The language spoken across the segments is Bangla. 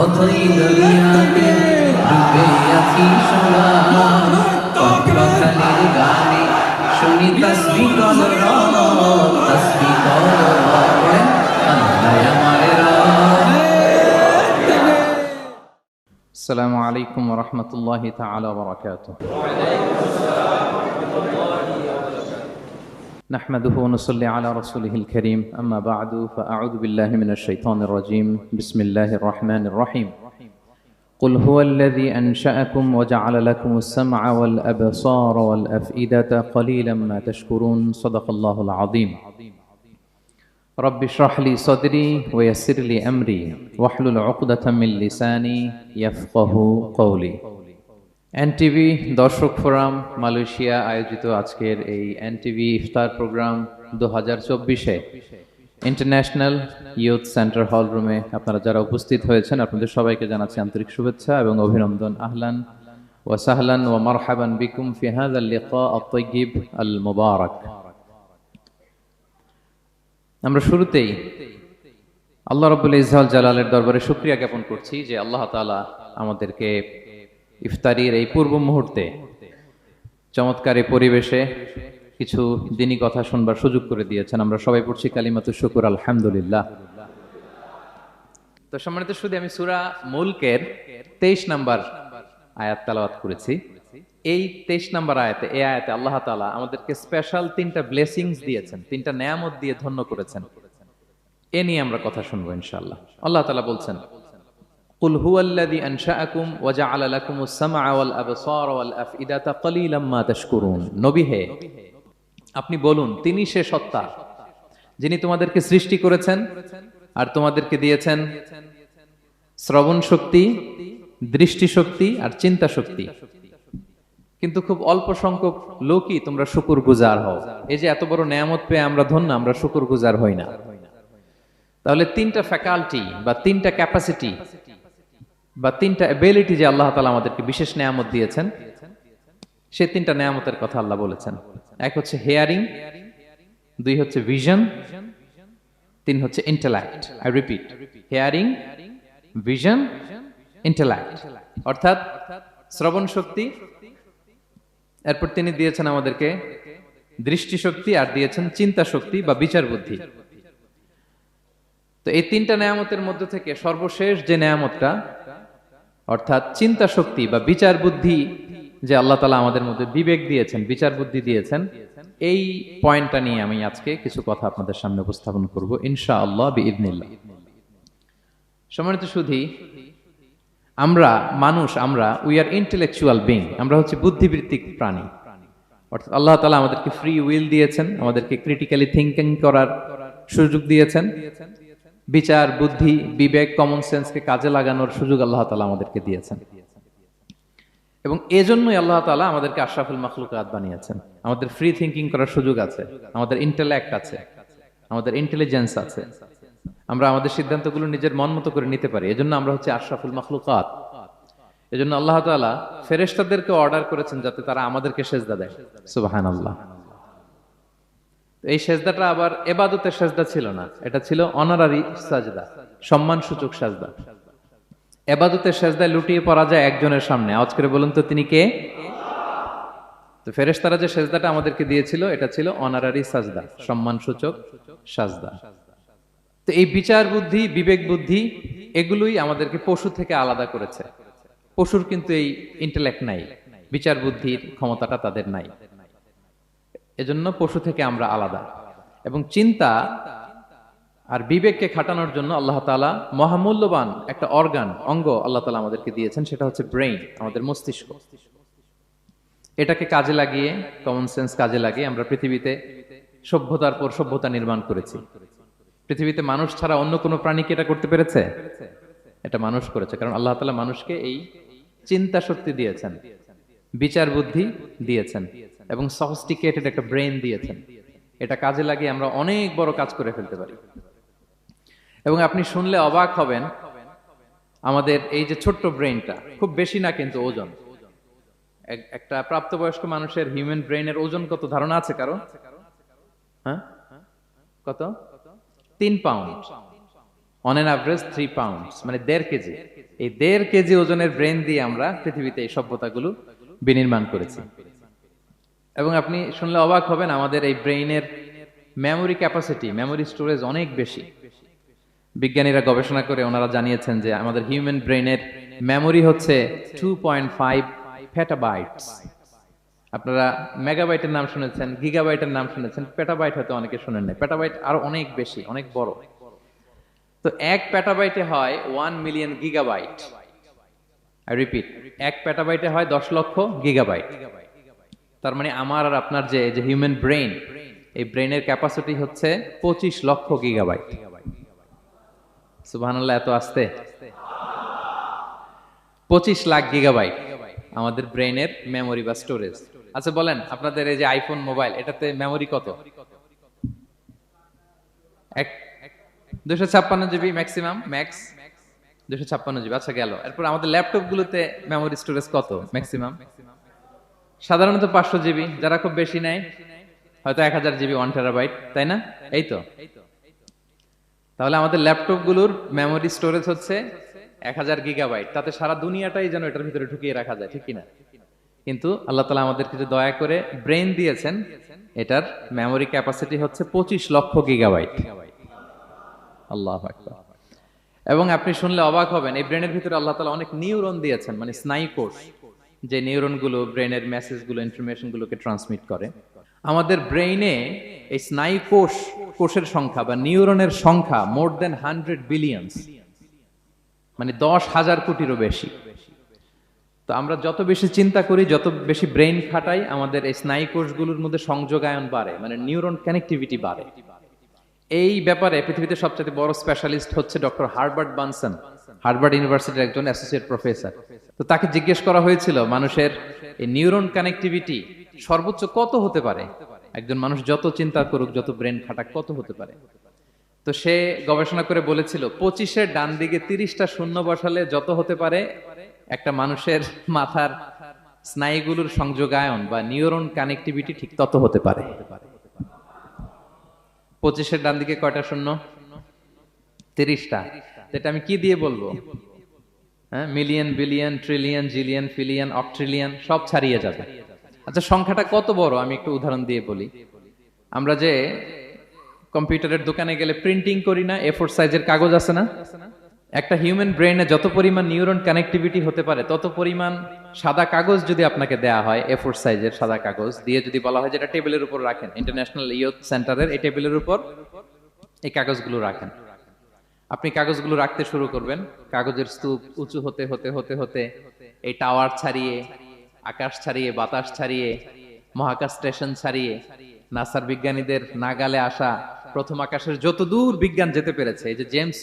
অথই দুনিয়াতে ডুবে আছি সোনার কণ্ঠখানির গানে শুনি তসবিহ কর রব তসবিহ কর রব আল্লাহ আমার রব। আসসালামু আলাইকুম ওয়া রাহমাতুল্লাহি তাআলা ওয়া বারাকাতুহু। نحمده ونصلي على رسوله الكريم أما بعد فأعوذ بالله من الشيطان الرجيم بسم الله الرحمن الرحيم قل هو الذي أنشأكم وجعل لكم السمع والأبصار والأفئدة قليلا ما تشكرون صدق الله العظيم رب اشرح لي صدري ويسر لي أمري واحلل عقدة من لساني يفقه قولي। এনটিভি দর্শক ফোরাম মালয়েশিয়া আয়োজিত আজকের এই এনটিভি ইফতার প্রোগ্রাম 2024-এ ইন্টারন্যাশনাল ইয়ুথ সেন্টার হল রুমে আপনারা যারা উপস্থিত হয়েছেন আপনাদের সবাইকে জানাচ্ছি আন্তরিক শুভেচ্ছা এবং অভিনন্দন। আহলান ওয়া সাহলান ওয়া মারহাবান বিকুম ফি হাযাল লিকা আত-তাইয়্যিব আল মুবারাক। আমরা শুরুতেই আল্লাহ রাব্বুল ইজ্জাত জালালের দরবারে শুকরিয়া জ্ঞাপন করছি যে আল্লাহ তাআলা আমাদেরকে ইফতারির এই পূর্ব মুহূর্তে চমৎকার এই পরিবেশে কিছু দিনী কথা শুনবার সুযোগ করে দিয়েছেন। আমরা সবাই পড়ছি কালিমাতুশ শুকর আলহামদুলিল্লাহ। তো সম্মানিত শুধু আমি সূরা মুলকের 23 নম্বর আয়াত তেলাওয়াত করেছি। এই 23 নম্বর আয়াতে এই আয়াতে আল্লাহ তাআলা আমাদেরকে স্পেশাল 3টা ব্লেসিংস দিয়েছেন, 3টা নেয়ামত দিয়ে ধন্য করেছেন। এ নিয়ে আমরা কথা শুনবো ইনশাআল্লাহ। আল্লাহ তাআলা বলছেন قل هو الذي أنشأكم وجعل لكم السمع والأبصار والأفئدة قليلا ما تشكرون। নবী হে আপনি বলুন তিনি সে সত্তা যিনি তোমাদেরকে সৃষ্টি করেছেন আর তোমাদেরকে দিয়েছেন শ্রবণ শক্তি, দৃষ্টি শক্তি আর চিন্তা শক্তি, কিন্তু খুব অল্প সংখ্যক লোকই তোমরা শুকরগুজার হও। এই যে এত বড় নেয়ামত পেয়ে আমরা ধন্য, আমরা শুকরগুজার হই না। তাহলে 3টা ফ্যাকাল্টি বা 3টা ক্যাপাসিটি বা 3টা এবিলিটি যে আল্লাহ তাআলা আমাদেরকে বিশেষ নেয়ামত দিয়েছেন, সেই 3টা নেয়ামতের কথা আল্লাহ বলেছেন। এক হচ্ছে হিয়ারিং, 2 হচ্ছে ভিশন, 3 হচ্ছে intellect. I repeat, hearing, vision, intellect, অর্থাৎ শ্রবণ শক্তি, এরপর তিনি দিয়েছেন আমাদেরকে দৃষ্টি শক্তি আর দিয়েছেন চিন্তা শক্তি বা বিচার বুদ্ধি। তো এই 3টা নেয়ামতের মধ্যে থেকে সর্বশেষ যে নেয়ামতটা অর্থাৎ চিন্তা শক্তি বা বিচার বুদ্ধি, যে আল্লাহ তাআলা আমাদের মধ্যে বিবেক দিয়েছেন, বিচার বুদ্ধি দিয়েছেন, এই পয়েন্টটা নিয়ে আমি আজকে কিছু কথা আপনাদের সামনে উপস্থাপন করব ইনশাআল্লাহ বিইذنিল্লাহ। সম্মানিত সুধী, আমরা মানুষ, আমরা উই আর ইন্টেলেকচুয়াল বিং, আমরা হচ্ছে বুদ্ধিবৃত্তিক প্রাণী। অর্থাৎ আল্লাহ তাআলা আমাদেরকে ফ্রি উইল দিয়েছেন, আমাদেরকে ক্রিটিক্যালি থিঙ্কিং করার সুযোগ দিয়েছেন, বিচার বুদ্ধি বিবেক কমন সেন্সকে কাজে লাগানোর সুযোগ আল্লাহ তাআলা আমাদেরকে দিয়েছেন। এবং এজন্যই আল্লাহ তাআলা আমাদেরকে আশরাফুল মাখলুকাত বানিয়েছেন। আমাদের ফ্রি থিঙ্কিং করার সুযোগ আছে, আমাদের ইন্টেলেক্ট আছে, আমাদের ইন্টেলিজেন্স আছে, আমরা আমাদের সিদ্ধান্তগুলো নিজের মন মতো করে নিতে পারি। এজন্য আমরা হচ্ছে আশরাফুল মাখলুকাত। এজন্য আল্লাহ তাআলা ফেরেশতাদেরকে অর্ডার করেছেন যাতে তারা আমাদেরকে সিজদা দেয়। সুবহানাল্লাহ। এই সেজদাটা আবার ইবাদতের সেজদা ছিল না, এটা ছিল অনারারি সাজদা, সম্মানসূচক সাজদা। ইবাদতের সেজদায় লুটিয়ে পড়া যায় একজনের সামনে। আওয়াজ করে বলুন তো তিনি কে? তো ফেরেশতারা যে সেজদাটা আমাদেরকে দিয়েছিল এটা ছিল অনারারি সাজদা, সম্মানসূচক সাজদা। তো এই বিচার বুদ্ধি বিবেক বুদ্ধি এগুলোই আমাদেরকে পশু থেকে আলাদা করেছে। পশুর কিন্তু এই ইন্টেলেক্ট নাই, বিচার বুদ্ধির ক্ষমতাটা তাদের নাই, এজন্য পশু থেকে আমরা আলাদা। এবং চিন্তা আর বিবেককে খাটানোর জন্য আল্লাহ তাআলা মহামূল্যবান একটা অঙ্গ আল্লাহ তাআলা আমাদেরকে দিয়েছেন, সেটা হচ্ছে ব্রেইন, আমাদের মস্তিষ্ক। এটাকে কাজে লাগিয়ে, কমন সেন্স কাজে লাগিয়ে আমরা পৃথিবীতে সভ্যতার পর সভ্যতা নির্মাণ করেছি। পৃথিবীতে মানুষ ছাড়া অন্য কোনো প্রাণী কি এটা করতে পেরেছে? এটা মানুষ করেছে, কারণ আল্লাহ তাআলা মানুষকে এই চিন্তা শক্তি দিয়েছেন, বিচার বুদ্ধি দিয়েছেন এবং সফিস্টিকেটেড একটা ব্রেন দিয়েছেন। এটা কাজে লাগিয়ে আমরা অনেক বড় কাজ করে ফেলতে পারি। এবং আপনি শুনলে অবাক হবেন, আমাদের এই যে ছোট্ট ব্রেনটা খুব বেশি না কিন্তু ওজন, একটা প্রাপ্তবয়স্ক মানুষের হিউম্যান ব্রেনের ওজন কত ধারণা আছে কারো? হ্যাঁ, কত? 3 pound. On an average 3 pounds, মানে 1.5 কেজি। এই 1.5 কেজি ওজনের ব্রেন দিয়ে আমরা পৃথিবীতে এই সভ্যতাগুলো বিনির্মাণ করেছি। এবং আপনি শুনলে অবাক হবেন, আমাদের এই ব্রেইনের মেমোরি ক্যাপাসিটি, মেমোরি স্টোরেজ অনেক বেশি। বিজ্ঞানীরা গবেষণা করে ওনারা জানিয়েছেন যে আমাদের হিউম্যান ব্রেইনের মেমোরি হচ্ছে 2.5 পেটাবাইটস। আপনারা মেগাবাইটের নাম শুনেছেন, গিগাবাইটের নাম শুনেছেন, পেটাবাইট হয়তো অনেকে শুনেন নাই। পেটাবাইট আরো অনেক বেশি, অনেক বড়। তো 1 পেটাবাইটে হয় 1 মিলিয়ন গিগাবাইট। আই রিপিট, 1 পেটাবাইটে হয় 10 লক্ষ গিগাবাইট। তার মানে আমার আর আপনার যে হিউম্যান ব্রেইন, এই ব্রেইনের ক্যাপাসিটি হচ্ছে 25 লক্ষ গিগাবাইট। সুবহানাল্লাহ, এত আস্তে। 25 লাখ গিগাবাইট আমাদের ব্রেইনের মেমোরি বা স্টোরেজ। আচ্ছা বলেন, আপনাদের এই যে আইফোন মোবাইল, এটাতে মেমোরি কত? 256 জিবি ম্যাক্সিমাম, ম্যাক্স 256 জিবি। আচ্ছা গেল। এরপর আমাদের ল্যাপটপ গুলোতে মেমোরি স্টোরেজ কত ম্যাক্সিমাম? সাধারণত 500 জিবি, যারা খুব বেশি নেয় হয়তো 1000 জিবি, 1 টেরাবাইট, তাই না? এই তো। তাহলে আমাদের ল্যাপটপ গুলোর মেমোরি স্টোরেজ হচ্ছে 1000 গিগাবাইট। তাতে সারা দুনিয়াটাই যেন এটার ভিতরে ঢুকিয়ে রাখা যায়, ঠিক কিনা? কিন্তু আল্লাহ তাআলা আমাদের কিছু দয়া করে ব্রেন দিয়েছেন, এটার মেমোরি ক্যাপাসিটি হচ্ছে 25 লক্ষ গিগাবাইট। আল্লাহু আকবার। এবং আপনি শুনলে অবাক হবেন, এই ব্রেনের ভিতরে আল্লাহ তাআলা অনেক নিউরন দিয়েছেন, মানে স্নায়ু কোষ, যে নিউরন গুলো ব্রেনের মেসেজ গুলো, ইনফরমেশন গুলোকে ট্রান্সমিট করে। আমাদের ব্রেইনে এই স্নায়ু কোষের সংখ্যা বা নিউরনের সংখ্যা মোর দেন 100 বিলিয়নস, মানে 10,000 কোটিরও বেশি। তো আমরা যত বেশি চিন্তা করি, যত বেশি ব্রেইন খাটাই, আমাদের এই স্নায়ু কোষগুলোর মধ্যে সংযোগায়ন বাড়ে, মানে নিউরন কানেক্টিভিটি বাড়ে। এই ব্যাপারে পৃথিবীতে সবচেয়ে বড় স্পেশালিস্ট হচ্ছে ডক্টর হার্বার্ট বানসন, হার্ভার্ড ইউনিভার্সিটির একজন অ্যাসোসিয়েট প্রফেসর। তো তাকে জিজ্ঞেস করা হয়েছিল মানুষের এই নিউরন কানেক্টিভিটি সর্বোচ্চ কত হতে পারে, একজন মানুষ যত চিন্তা করুক, যত ব্রেন খাটাক, কত হতে পারে। তো সে গবেষণা করে বলেছিল 25-এর ডান দিকে 30টা শূন্য বসালে যত হতে পারে, একটা মানুষের মাথার স্নায়ুগুলোর সংযোগায়ন বা নিউরন কানেক্টিভিটি ঠিক তত হতে পারে। 25-এর ডান দিকে কয়টা শূন্য? 30টা। এটা আমি কি দিয়ে বলবো? হ্যাঁ, মিলিয়ন, বিলিয়ন, ট্রিলিয়ন, জিলিয়ন, ফিলিয়ন, অক্ট্রিলিয়ন সব ছাড়িয়ে যাবে। আচ্ছা, সংখ্যাটা কত বড় আমি একটু উদাহরণ দিয়ে বলি। আমরা যে কম্পিউটারের দোকানে গেলে প্রিন্টিং করি না, A4 সাইজের কাগজ আছে না? একটা হিউম্যান ব্রেইনে যত পরিমাণ নিউরন কানেক্টিভিটি হতে পারে, তত পরিমাণ সাদা কাগজ যদি আপনাকে দেয়া হয়, A4 সাইজের সাদা কাগজ দিয়ে যদি বলা হয় যে এটা টেবিলের উপর রাখেন, ইন্টারন্যাশনাল ইয়ুথ সেন্টারের এই টেবিলের উপর এই কাগজগুলো রাখেন, আপনি কাগজগুলো রাখতে শুরু করবেন। কাগজের স্তূপ উঁচু হতে হতে হতে হতে এই টাওয়ার ছাড়িয়ে, আকাশ ছাড়িয়ে, বাতাস ছাড়িয়ে, মহাকাশ স্টেশন ছাড়িয়ে, নাসার বিজ্ঞানীদের নাগালে আসা প্রথম আকাশের যত দূর বিজ্ঞান যেতে পেরেছে, এই যে জেমস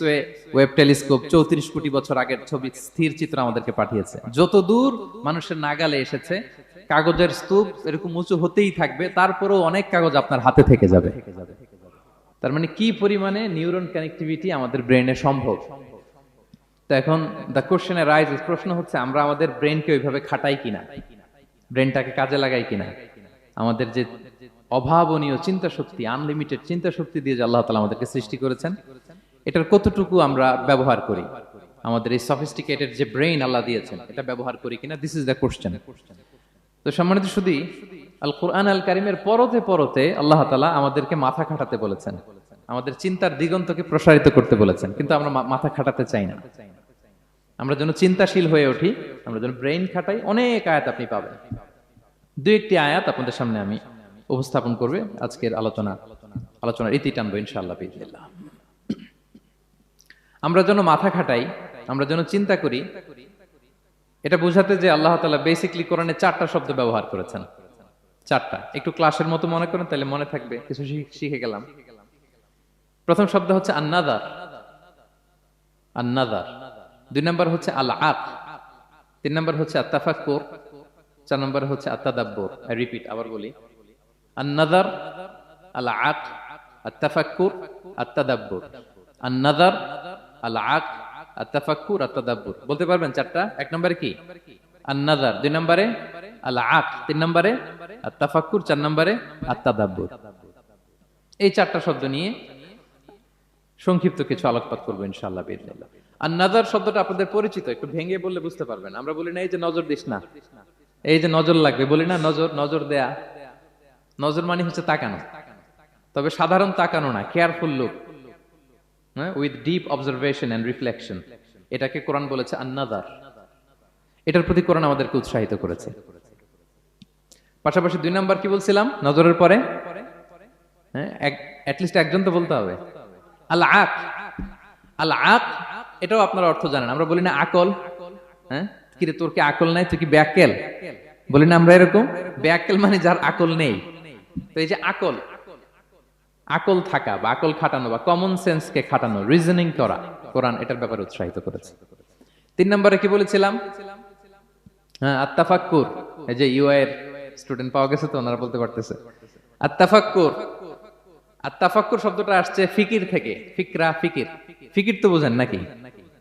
ওয়েব টেলিস্কোপ 34 কোটি বছর আগের ছবি, স্থির চিত্র আমাদেরকে পাঠিয়েছে, যত দূর মানুষের নাগালে এসেছে, কাগজের স্তূপ এরকম উঁচু হতেই থাকবে, তারপরেও অনেক কাগজ আপনার হাতে থেকে যাবে। তার মানে কি পরিমাণে নিউরন কানেক্টিভিটি আমাদের ব্রেইনে সম্ভব। তো এখন দ্য কোশ্চেন রাইজেস, প্রশ্ন হচ্ছে আমরা আমাদের ব্রেইনকে ওইভাবে খাটাই কিনা, ব্রেইনটাকে কাজে লাগাই কিনা। আমাদের যে অভাবনীয় চিন্তা শক্তি, আনলিমিটেড চিন্তা শক্তি দিয়ে যে আল্লাহ তাআলা আমাদেরকে সৃষ্টি করেছেন, এটার কতটুকু আমরা ব্যবহার করি, আমাদের এই সফিস্টিকেটেড যে ব্রেইন আল্লাহ দিয়েছেন, এটা ব্যবহার করি কিনা, দিস ইজ দ্য কোশ্চেন। তো সম্মানিত শুধু আল কোরআন আল কারিমের পরতে পরতে আল্লাহ তাআলা আমাদেরকে মাথা খাটাতে বলেছেন, আমাদের চিন্তার দিগন্তকে প্রসারিত করতে বলেছেন, কিন্তু আমরা মাথা খাটাতে চাই না। আমরা যেন চিন্তাশীল হয়ে উঠি, আমরা যেন ব্রেইন খাটাই। অনেক আয়াত আপনি পাবেন, দুই একটি আয়াত আপনাদের সামনে আমি উপস্থাপন করবে আজকের আলোচনার ইতি টানবো ইনশাআল্লাহ বিইজনিল্লাহ। আমরা যেন মাথা খাটাই, আমরা যেন চিন্তা করি, এটা বোঝাতে যে আল্লাহ তাআলা বেসিক্যালি কোরআনে 4টা শব্দ ব্যবহার করেছেন। 4টা, একটু ক্লাসের মতো মনে করেন, তাহলে মনে থাকবে, কিছু শিখে গেলাম। প্রথম শব্দ হচ্ছে আন-নাযার, আন-নাযার। 2 নম্বর হচ্ছে আল-আক, 3 নম্বর হচ্ছে আত-তাফাক্কুর, 4 নম্বর হচ্ছে আত-তাদাব্বুর। আই রিপিট, আবার বলি, আন-নাযার, আল-আক, আত-তাফাক্কুর, আত-তাদাব্বুর। আন-নাযার, আল-আক, আত-তাফাক্কুর, আত-তাদাব্বুর। বলতে পারবেন 4টা? 1 নম্বরে কি? আন-নাযার, 2 নম্বরে আল-আক, 3 নম্বরে আত-তাফাক্কুর, 4 নম্বরে আত-তাদাব্বুর। এই 4টা শব্দ নিয়ে সংক্ষিপ্ত কিছু আলোকপাত করবো ইনশাআল্লাহ বিইজনিল্লাহ। আর নাজার শব্দটা আপনাদের পরিচিত, একটু ভেঙে বললে বুঝতে পারবেন। আমরা বলি না এই যে নজর দিস না, এই যে নজর লাগবে, বলি না নজর, নজর দেয়া। নজর মানে হচ্ছে তাকানো, তবে সাধারণ তাকানো না, careful look with deep observation and reflection, এটাকে কোরআন বলেছে আন-নাযার। এটার প্রতি কোরআন আমাদেরকে উৎসাহিত করেছে। পাশাপাশি 2 নাম্বার কি বলছিলাম নজরের পরে? অ্যাটলিস্ট একজন তো বলতে হবে, আল আক। আল আক এটাও আপনারা অর্থ জানেন। আমরা বলি না আকল, কিরে তোর কি আকল নাই, তুই কি ব্যাকেল, বলি না আমরা এরকম? ব্যাকেল মানে যার আকল নেই। তো এই যে আকল, আকল থাকা বা আকল খাটানো বা কমন সেন্সকে খাটানো, রিজনিং করা, কোরআন এটার ব্যাপারে উৎসাহিত করেছে। 3 নম্বরে কি বলেছিলাম? আত-তাফাক্কুর। এই যে ইউআই এর স্টুডেন্ট পাওয়া গেছে তো, ওনারা বলতে পারতেছে আত-তাফাক্কুর। আত-তাফাক্কুর শব্দটা আসছে ফিকির থেকে। ফিকরা, ফিকির। ফিকির তো বোঝেন নাকি?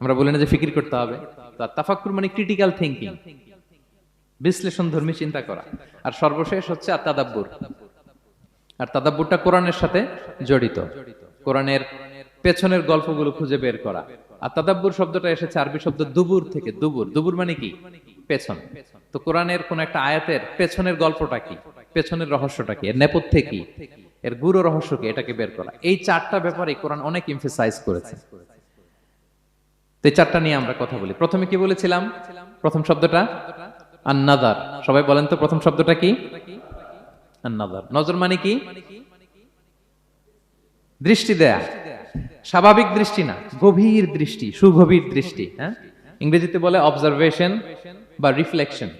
আমরা বলি না যে ফিকির করতে হবে? তো আত-তাফাক্কুর মানে ক্রিটিক্যাল থিংকিং, বিশ্লেষণধর্মী চিন্তা করা। আর সর্বশেষ হচ্ছে আত-তাদাব্বুর। আর তাদাব্বুরটা কোরআনের সাথে জড়িত, কোরআনের পেছনের গল্পগুলো খুঁজে বের করা। আর তাদাব্বুর শব্দটা এসেছে আরবি শব্দ দুবুর থেকে। দুবুর, দুবুর মানে কি? পেছন। তো কোরআনের কোন একটা আয়াতের পেছনের গল্পটা কি, পেছনের রহস্যটা কি, এর নেপথ্যে কি, এর গুরু রহস্য কি, এটাকে বের করা। এই 4টা ব্যাপারে কোরআন অনেক এমফাসাইজ করেছে। তো এই 4টা নিয়ে আমরা কথা বলি। প্রথমে কি বলেছিলাম? প্রথম শব্দটা আন-নাযার। সবাই বলেন তো প্রথম শব্দটা কি? আন-নাযার। নজর মানে কি? দৃষ্টি দেয়া, স্বাভাবিক দৃষ্টি না, গভীর দৃষ্টি, সুগভীর দৃষ্টি। ইংরেজিতে বলে অবজারভেশন বা রিফ্লেকশন।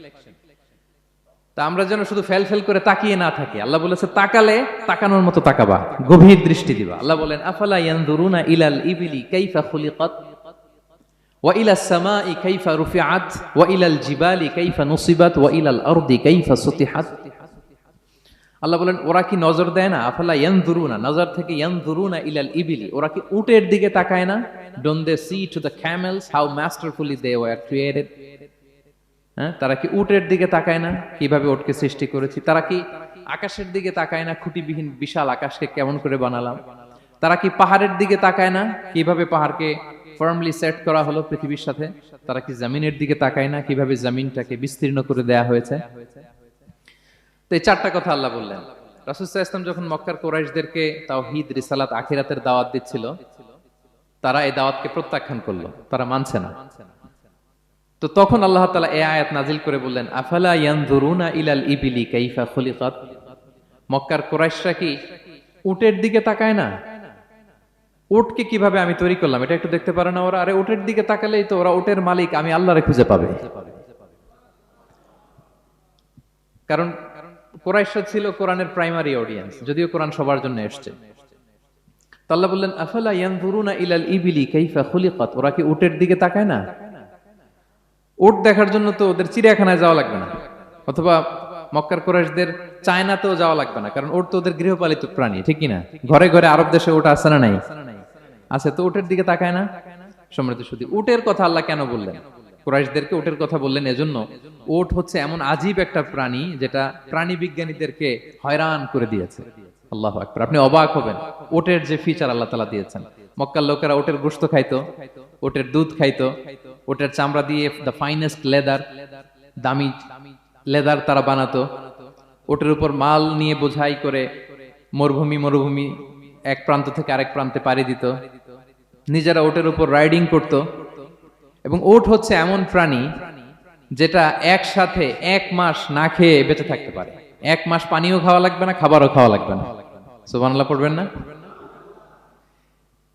তা আমরা যেন শুধু ফেল ফেল করে তাকিয়ে না থাকি। আল্লাহ বলেছে তাকালে তাকানোর মতো তাকাবা, গভীর দৃষ্টি দিবা। আল্লাহ বলেন আফালা ইয়ানজুরুনা ইলাল ইবিলি কাইফা খুলিকাত ওয়া ইলাস সামাই কাইফা রুফিআত ওয়া ইলাল জিবালি কাইফা নুসিবাত ওয়া ইলাল আরদি কাইফা সুতিহাত। আল্লাহ বলেন ওরা কি নজর দেয় না? আফালা ইয়ানজুরুনা, নজর থেকে ইয়ানজুরুনা ইলাল ইবিলি, ওরা কি উটের দিকে তাকায় না? Don't they see to the camels how masterfully they were created. তারা কি উটের দিকে তাকায় না, কিভাবে উটকে সৃষ্টি করেছি? তারা কি আকাশের দিকে তাকায় না, খুঁটিবিহীন বিশাল আকাশকে কেমন করে বানালাম? তারা কি পাহাড়ের দিকে তাকায় না, কিভাবে পাহাড়কে ফার্মলি সেট করা হলো পৃথিবীর সাথে? তারা কি জমিনের দিকে তাকায় না, কিভাবে জমিনটাকে বিস্তীর্ণ করে দেয়া হয়েছে? তো এই 4টা কথা আল্লাহ বললেন। রাসূল সাল্লাল্লাহু আলাইহি ওয়াসাল্লাম যখন মক্কার কুরাইশদেরকে তাওহীদ, রিসালাত, আখিরাতের দাওয়াত দিচ্ছিল, তারা এই দাওয়াতকে প্রত্যাখ্যান করলো, তারা মানছে না। তো তখন আল্লাহ তাআলা এই আয়াত নাজিল করে বললেন আফালা ইয়ানজুরুনা ইলাল ইবিলি কাইফা খুলিকাত। মক্কার কুরাইশরা কি উটের দিকে তাকায় না? উটকে কিভাবে আমি তৈরি করলাম এটা একটু দেখতে পারে না ওরা? আরে উটের দিকে তাকালেই তো ওরা উটের মালিক আমি আল্লাহরে খুঁজে পাবে। কারণ কুরাইশরা ছিল কোরআনের প্রাইমারি অডিয়েন্স, যদিও কোরআন সবার জন্য এসেছে। তো আল্লাহ বললেন আফালা ইয়ানজুরুনা ইলাল ইবিলি কাইফা খুলিকাত। ওরা কি উটের দিকে তাকায় না? উট দেখার জন্য তো ওদের চিড়িয়াখানায় যাওয়া লাগবে না, অথবা মক্কার কুরাইশদের চায়নাতেও যাওয়া লাগবে না, কারণ উট তো ওদের গৃহপালিত প্রাণী, ঠিক কিনা? ঘরে ঘরে আরব দেশে উট আছে না নাই? আছে। তো উটের দিকে তাকায় না। সম্মানিত সুধী, উটের কথা আল্লাহ কেন বললেন? কুরাইশদেরকে উটের কথা বললেন এজন্য, উট হচ্ছে এমন আজীব একটা প্রাণী যেটা প্রাণী বিজ্ঞানীদেরকে হয়রান করে দিয়েছে। আল্লাহু আকবার। আপনি অবাক হবেন উটের যে ফিচার আল্লাহ তাআলা দিয়েছেন। মক্কার লোকেরা উটের গোশত খাইতো, উটের দুধ খাইতো, উটের চামড়া দিয়ে দ্য ফাইনেস্ট লেদার, দামি লেদার তারা বানাতো। উটের উপর মাল নিয়ে বোঝাই করে মরুভূমি এক প্রান্ত থেকে আরেক প্রান্তে পাড়ি দিত। নিজেরা উটের উপর রাইডিং করত। এবং উট হচ্ছে এমন প্রাণী যেটা একসাথে 1 মাস না খেয়ে বেঁচে থাকতে পারে। 1 মাস পানিও খাওয়া লাগবে না, খাবারও খাওয়া লাগবে না। সুবহানাল্লাহ পড়বেন না?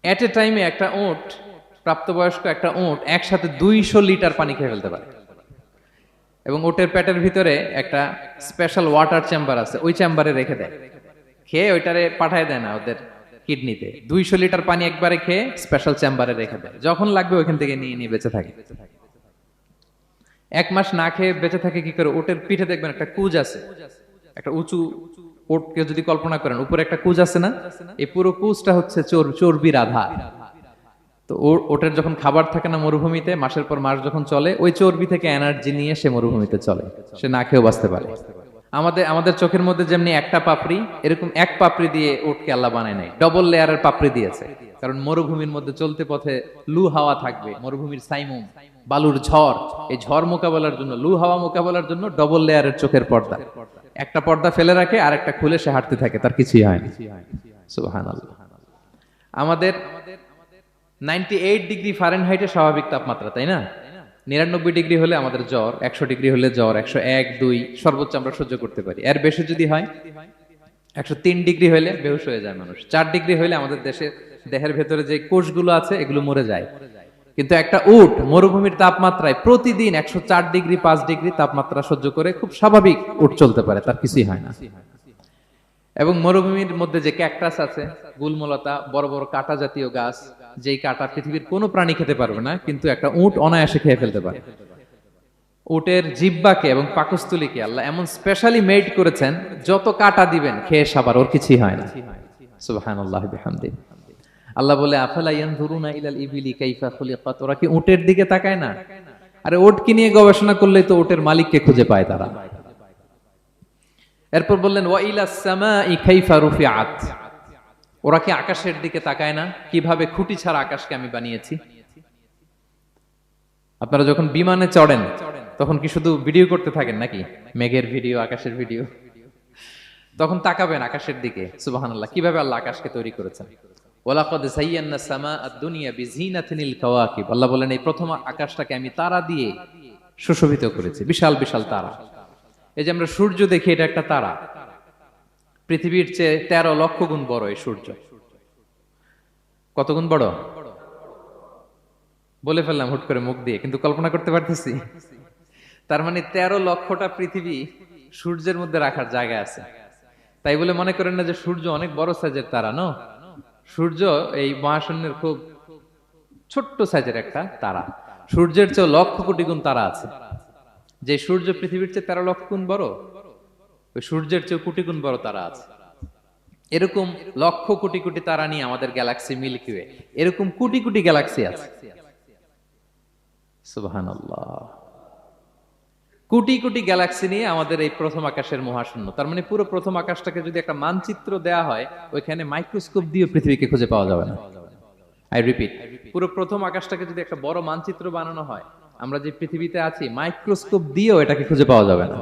এট এ টাইমে একটা উট, প্রাপ্তবয়স্ক একটা উট একসাথে 200 লিটার পানি খেয়ে ফেলতে পারে। এবং উটের পেটের ভিতরে একটা স্পেশাল ওয়াটার চেম্বার আছে, ওই চেম্বারে রেখে দেয়, খেয়ে ওইটারে পাঠায় দেয় না ওদের কিডনিতে। 200 লিটার পানি একবারে খেয়ে স্পেশাল চেম্বারে রেখে দেয়, যখন লাগবে ওইখান থেকে নিয়ে নিয়ে বেঁচে থাকে। 1 মাস না খেয়ে বেঁচে থাকে কি করে? উটের পিঠে দেখবেন একটা কুজ আছে, একটা উঁচু উটকে যদি কল্পনা করেন, উপরে একটা কুজ আছে না, এই পুরো কুজটা হচ্ছে চর্বির আধার। তো ওটের যখন খাবার থাকে না মরুভূমিতে, মাসের পর মাস যখন চলে, ওই চর্বি থেকে এনার্জি নিয়ে সে মরুভূমিতে চলে, সে না খেয়েও বাঁচতে পারে। আমাদের আমাদের চোখের মধ্যে যেমনি একটা পাপড়ি, এরকম এক পাপড়ি দিয়ে উটকে আল্লাহ বানায় নাই, ডবল লেয়ারের পাপড়ি দিয়েছে। কারণ মরুভূমির মধ্যে চলতে পথে লু হাওয়া থাকবে, মরুভূমির সাইমুম, বালুর ঝড়, এই ঝড় মোকাবেলার জন্য, লু হাওয়া মোকাবেলার জন্য ডবল লেয়ারের চোখের পর্দা। একটা পর্দা ফেলে রাখে আর একটা খুলে সে হাঁটতে থাকে, তার কিছুই হয় না। সুবহানাল্লাহ। আমাদের 98 ডিগ্রি ফারেনহাইটে স্বাভাবিক তাপমাত্রা, তাই না? 99 ডিগ্রি হলে আমাদের জ্বর, 100 ডিগ্রি হলে জ্বর, 101, 2 সর্বোচ্চ আমরা সহ্য করতে পারি। এর বেশি যদি হয়, 103 ডিগ্রি হলে বেহুশ হয়ে যায় মানুষ। 4 ডিগ্রি হলে আমাদের দেহের ভেতরে যে কোষগুলো আছে এগুলো মরে যায়। কিন্তু একটা উট মরুভূমির তাপমাত্রায় প্রতিদিন 104 ডিগ্রি 5 ডিগ্রি তাপমাত্রা সহ্য করে খুব স্বাভাবিক উট চলতে পারে, তার কিছুই হয় না। এবং মরুভূমির মধ্যে যে ক্যাকটাস আছে, গুলমলতা, বড় বড় কাঁটা জাতীয় গাছ, যেই কাঁটা পৃথিবীর কোনো প্রাণী খেতে পারবে না, কিন্তু একটা উট অনায়াসে খেয়ে ফেলতে পারে। উটের জিহ্বাকে এবং পাকস্থলীকে আল্লাহ এমন স্পেশালি মেড করেছেন, যত কাঁটা দিবেন খেয়ে সাবার ওর কিছুই হয় না। সুবহানাল্লাহি বিহামদিহি। আল্লাহ বলে, আফালা ইয়ানজুরুনা ইলাল ইবিলি কাইফা খুলিকাত, ওরা কি উটের দিকে তাকায় না? আরে উটকে নিয়ে গবেষণা করলেই তো উটের মালিককে খুঁজে পায় তারা। এরপর বললেন, ওয়া ইলাস সামাই কাইফা রুফিআত, ওরা কি আকাশের দিকে তাকায় না, কিভাবে খুঁটি ছাড়া আকাশকে আমি বানিয়েছি। আপনারা যখন বিমানে চড়েন তখন কি শুধু ভিডিও করতে থাকেন নাকি? মেঘের ভিডিও, আকাশের ভিডিও, তখন তাকাবেন আকাশের দিকে। সুবহানাল্লাহ, কিভাবে আল্লাহ আকাশকে তৈরি করেছেন। ওয়ালাকাদ যায়্যানা সামাআদ দুনিয়া বিজিনাতিনিল কাওয়াকিব, আল্লাহ বলেন এই প্রথম আকাশটাকে আমি তারা দিয়ে সুশোভিত করেছি, বিশাল বিশাল তারা। এই যে আমরা সূর্য দেখি, এটা একটা তারা, পৃথিবীর চেয়ে 13 লক্ষ গুণ বড় এই সূর্য। কত গুণ বড় বলে ফেললাম হুট করে মুখ দিয়ে, কিন্তু কল্পনা করতে পারতেছি। তার মানে 13 লক্ষটা পৃথিবী সূর্যের মধ্যে রাখার জায়গা আছে। তাই বলে মনে করেন না যে সূর্য অনেক বড় সাইজের তারা, ন। সূর্য এই মহাশূন্যের খুব ছোট্ট সাইজের একটা তারা। সূর্যের চেয়ে লক্ষ কোটি গুণ তারা আছে। যে সূর্য পৃথিবীর চেয়ে 13 লক্ষ গুণ বড়, ওই সূর্যের চেয়ে কোটি গুণ বড় তারা আছে। এরকম লক্ষ কোটি কোটি তারা নিয়ে আমাদের গ্যালাক্সি মিল্কি ওয়ে, এরকম কোটি কোটি গ্যালাক্সি আছে। সুবহানাল্লাহ, কোটি কোটি গ্যালাক্সি নিয়ে আমাদের এই প্রথম আকাশের মহাশূন্য। তার মানে পুরো প্রথম আকাশটাকে যদি একটা মানচিত্র দেয়া হয়, ওইখানে মাইক্রোস্কোপ দিয়ে পৃথিবীকে খুঁজে পাওয়া যাবে না। আই রিপিট, পুরো প্রথম আকাশটাকে যদি একটা বড় মানচিত্র বানানো হয়, আমরা যে পৃথিবীতে আছি মাইক্রোস্কোপ দিয়েও এটাকে খুঁজে পাওয়া যাবে না।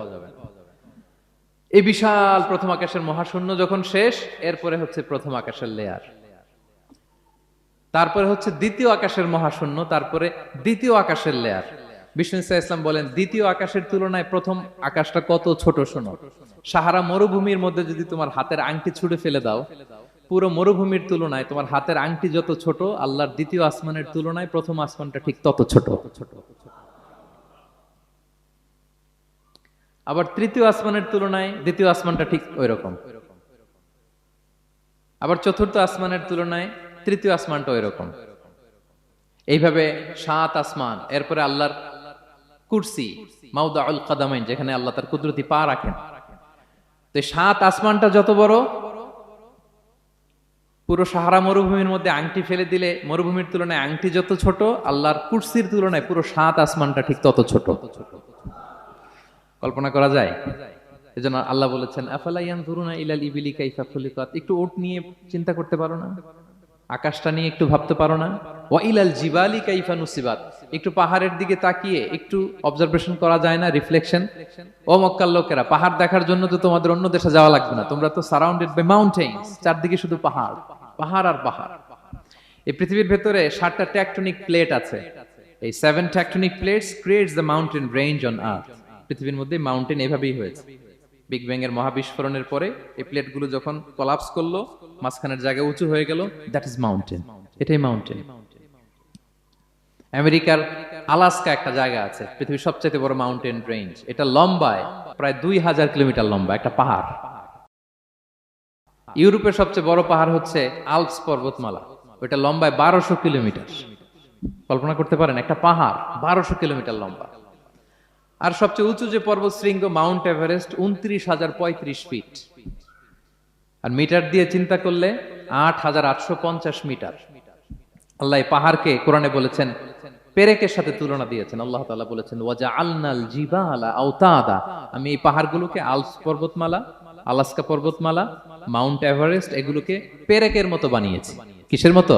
এই বিশাল প্রথম আকাশের মহাশূন্য যখন শেষ, এরপরে হচ্ছে প্রথম আকাশের লেয়ার, তারপরে হচ্ছে দ্বিতীয় আকাশের মহাশূন্য, তারপরে দ্বিতীয় আকাশের লেয়ার। বিষ্ণু ইসলাম বলেন, দ্বিতীয় আকাশের তুলনায় প্রথম আকাশটা কত ছোট শোনো। সাহারা মরুভূমির মধ্যে যদি তোমার হাতের আংটি ছুঁড়ে ফেলে দাও, পুরো মরুভূমির তুলনায় তোমার হাতের আংটি যত ছোট, আল্লাহর দ্বিতীয় আসমানের তুলনায় প্রথম আসমানটা ঠিক তত ছোট। আবার তৃতীয় আসমানের তুলনায় দ্বিতীয় আসমানটা ঠিক ওই রকম। আবার চতুর্থ আসমানের তুলনায় তৃতীয় আসমানটা ওই রকম। এইভাবে 7 আসমান। এরপরে আল্লাহর কুরসি, মাউদাউল কাদামাইন, যেখানে আল্লাহ তার কুদরতি পা রাখেন। তো 7 আসমানটা যত বড়, পুরো সাহারা মরুভূমির মধ্যে আংটি ফেলে দিলে মরুভূমির তুলনায় আংটি যত ছোট, আল্লাহর কুরসির তুলনায় পুরো 7 আসমানটা ঠিক তত ছোট। কল্পনা করা যায়? এজন্য আল্লাহ বলেছেন, আফালা ইয়ানজুরুনা ইলাল ইবিলি কাইফা খুলিকাত, একটু উট নিয়ে চিন্তা করতে পারো না? আকাশটা নিয়ে একটু ভাবতে পারো না? ওয়া ইলাল জিবালি কাইফা নুসিবাত, একটু পাহাড়ের দিকে তাকিয়ে একটু অবজারভেশন করা যায় না, রিফ্লেকশন। ও মক্কার লোকেরা, পাহাড় দেখার জন্য তো তোমাদের অন্য দেশে যাওয়া লাগবে না, তোমরা তো সারাউন্ডেড বাই মাউন্টেন্স, চারদিকে শুধু পাহাড়, পাহাড় আর পাহাড়। এই পৃথিবীর ভেতরে 7টা টেকটনিক প্লেট আছে। এই 7 tectonic plates creates the mountain range on earth. পৃথিবীর মধ্যে মাউন্টেন এভাবেই হয়েছে। বিগ ব্যাং এর মহাবিস্ফোরণের পরে এই প্লেটগুলো যখন কোলাপস করলো, মাঝখানের জায়গা উঁচু হয়ে গেল, দ্যাট ইজ মাউন্টেন। এটাই মাউন্টেন। আমেরিকার আলাস্কা একটা জায়গা আছে, পৃথিবীর সবচেয়ে বড় মাউন্টেন রেঞ্জ। এটা লম্বায় প্রায় 2000 কিলোমিটার লম্বা একটা পাহাড়। ইউরোপের সবচেয়ে বড় পাহাড় হচ্ছে আল্পস পর্বতমালা, ওটা লম্বায় 1200 কিলোমিটার। কল্পনা করতে পারেন, একটা পাহাড় 1200 কিলোমিটার লম্বা। আর সবচেয়ে উঁচু যে পর্বত শৃঙ্গ মাউন্ট এভারেস্ট 29,035 ফিট। আর মিটার দিয়ে চিন্তা করলে 8,850 মিটার। আল্লাহ পাহাড়কে কোরআনে বলেছেন, পেরেকের সাথে তুলনা দিয়েছেন। আল্লাহ তাআলা বলেছেন ওয়াজআলনাল জিবালা আওতাদা, আমি এই পাহাড়গুলোকে আলস পর্বতমালা, আলাস্কা পর্বতমালা, মাউন্ট এভারেস্ট এগুলোকে পেরেকের মতো বানিয়েছি। কিসের মতো?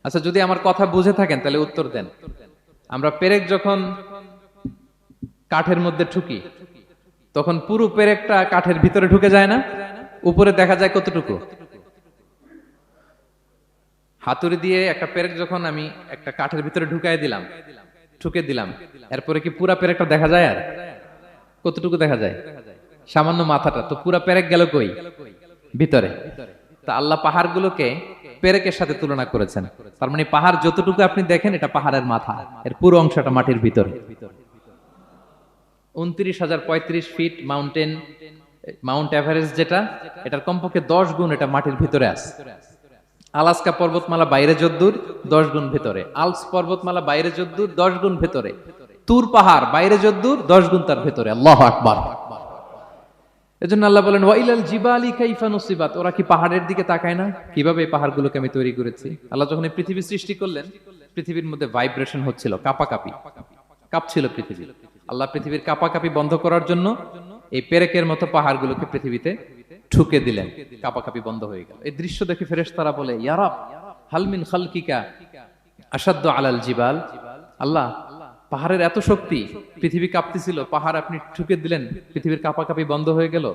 আচ্ছা, যদি আমার কথা বুঝে থাকেন তাহলে উত্তর দেন। আমরা পেরেক যখন কাঠের মধ্যে ঠুকি তখন পুরো পেরেকটা কাঠের ভিতরে ঢুকে যায় না? উপরে দেখা যায় কতটুকু? হাতুড়ি দিয়ে একটা পেরেক যখন আমি একটা কাঠের ভিতরে ঠুকে দিলাম, এরপরে কি পুরা পেরেকটা দেখা যায়? আর কতটুকু দেখা যায়? সামান্য মাথাটা। তো পুরা পেরেক গেল কই? ভিতরে। তা আল্লাহ পাহাড়গুলোকে পেরেকের সাথে তুলনা করেছেন। তার মানে পাহাড় যতটুকু আপনি দেখেন এটা পাহাড়ের মাথা, এর পুরো অংশটা মাটির ভিতরে। 29,035 ফিট মাউন্ট এভারেস্ট যেটা, এটার কমপক্ষে 10 গুণ এটা মাটির ভিতরে আছে। আলাস্কা পর্বতমালা বাইরে যদ্দূর 10 গুণ ভেতরে, আলস পর্বতমালা বাইরে যদ্দূর 10 গুণ ভেতরে, তুর পাহাড় বাইরে যদ্দূর 10 গুণ তার ভেতরে। আল্লাহু আকবার। এজন্য আল্লাহ বলেন ওয়াইলাল জিবালি কাইফা নুসিবাত, ওরা কি পাহাড়ের দিকে তাকায় না কিভাবে এই পাহাড়গুলোকে আমি তৈরি করেছি। আল্লাহ যখন এই পৃথিবী সৃষ্টি করলেন, পৃথিবীর মধ্যে ভাইব্রেশন হচ্ছিল, কাঁপছিল পৃথিবী। আল্লাহ পৃথিবীর কাঁপাকাঁপি বন্ধ করার জন্য এই পেরেকের মতো পাহাড়গুলোকে পৃথিবীতে ঠুকে দিলেন, কাঁপাকাঁপি বন্ধ হয়ে গেল। এই দৃশ্য দেখে ফেরেশতারা বলে ইয়া রাব হাল মিন খালকিকা আশাদ্দু আলাল জিবাল, আল্লাহ পাহাড়ের এত শক্তি, পৃথিবী কাঁপতেছিল, পাহাড় আপনি ঠুকে দিলেন, পৃথিবীর কাঁপাকাঁপি বন্ধ হয়ে গেল।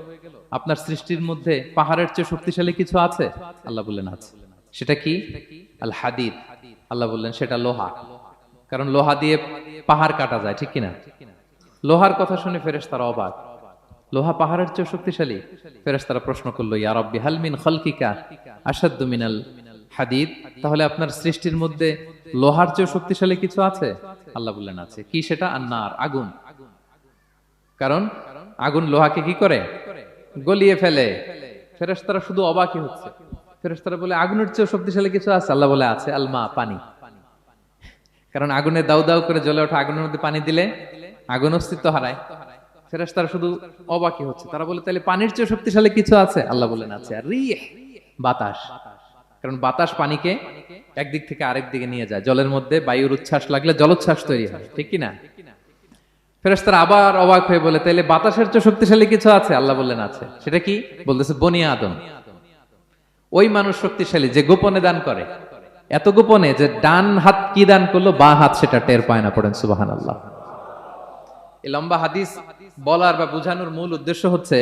আপনার সৃষ্টির মধ্যে পাহাড়ের চেয়ে শক্তিশালী কিছু আছে? আল্লাহ বললেন আছে। সেটা কি? আল হাদিদ। আল্লাহ বললেন সেটা লোহা, কারণ লোহা দিয়ে পাহাড় কাটা যায়, ঠিক কিনা? লোহার কথা শুনে ফেরেশতারা অবাক, লোহা পাহাড়ের চেয়ে শক্তিশালী? ফেরেশতারা প্রশ্ন করলো ইয়া রাব্বি হাল মিন খালকিকা আশাদ্দু মিনাল হাদিদ, তাহলে আপনার সৃষ্টির মধ্যে লোহার চেয়ে শক্তিশালী কিছু আছে? আল্লাহ বললেন আছে। কি সেটা? আন্নার, আগুন। কারণ আগুন লোহাকে কি করে? গলিয়ে ফেলে। ফেরেশতারা শুধু অবাকই হচ্ছে। ফেরেশতারা বলে আগুনের চেয়ে শক্তিশালী কিছু আছে? আল্লাহ বলে আছে আল মা, পানি। কারণ আগুনে দাউ দাউ করে জ্বলে ওঠা আগুনের মধ্যে পানি দিলে আগুন অস্তিত্ব হারায়। ফেরেশতারা শুধু অবাকই হচ্ছে। তারা বলে তাহলে পানির চেয়ে শক্তিশালী কিছু আছে? আল্লাহ বলেন আছে। আর রিহ, বাতাস। কারণ বাতাস পানিকে একদিক থেকে আরেক দিকে নিয়ে যায়। জলের মধ্যে বায়ুর উচ্ছ্বাস লাগলে জলোচ্ছ্বাস তৈরি হয়, ঠিক কিনা? ফেরেশতারা আবার অবাক হয়ে বলে তাহলে বাতাসের চেয়ে শক্তিশালী কিছু আছে? আল্লাহ বললেন আছে। সেটা কি? বলতেছে বনি আদম। ওই মানুষ শক্তিশালী যে গোপনে দান করে, এত গোপনে যে ডান হাত কি দান করলো, বা হাত সেটা টের পায় না। পড়েন সুবহানাল্লাহ। এই লম্বা হাদিস বলার বা বোঝানোর মূল উদ্দেশ্য হচ্ছে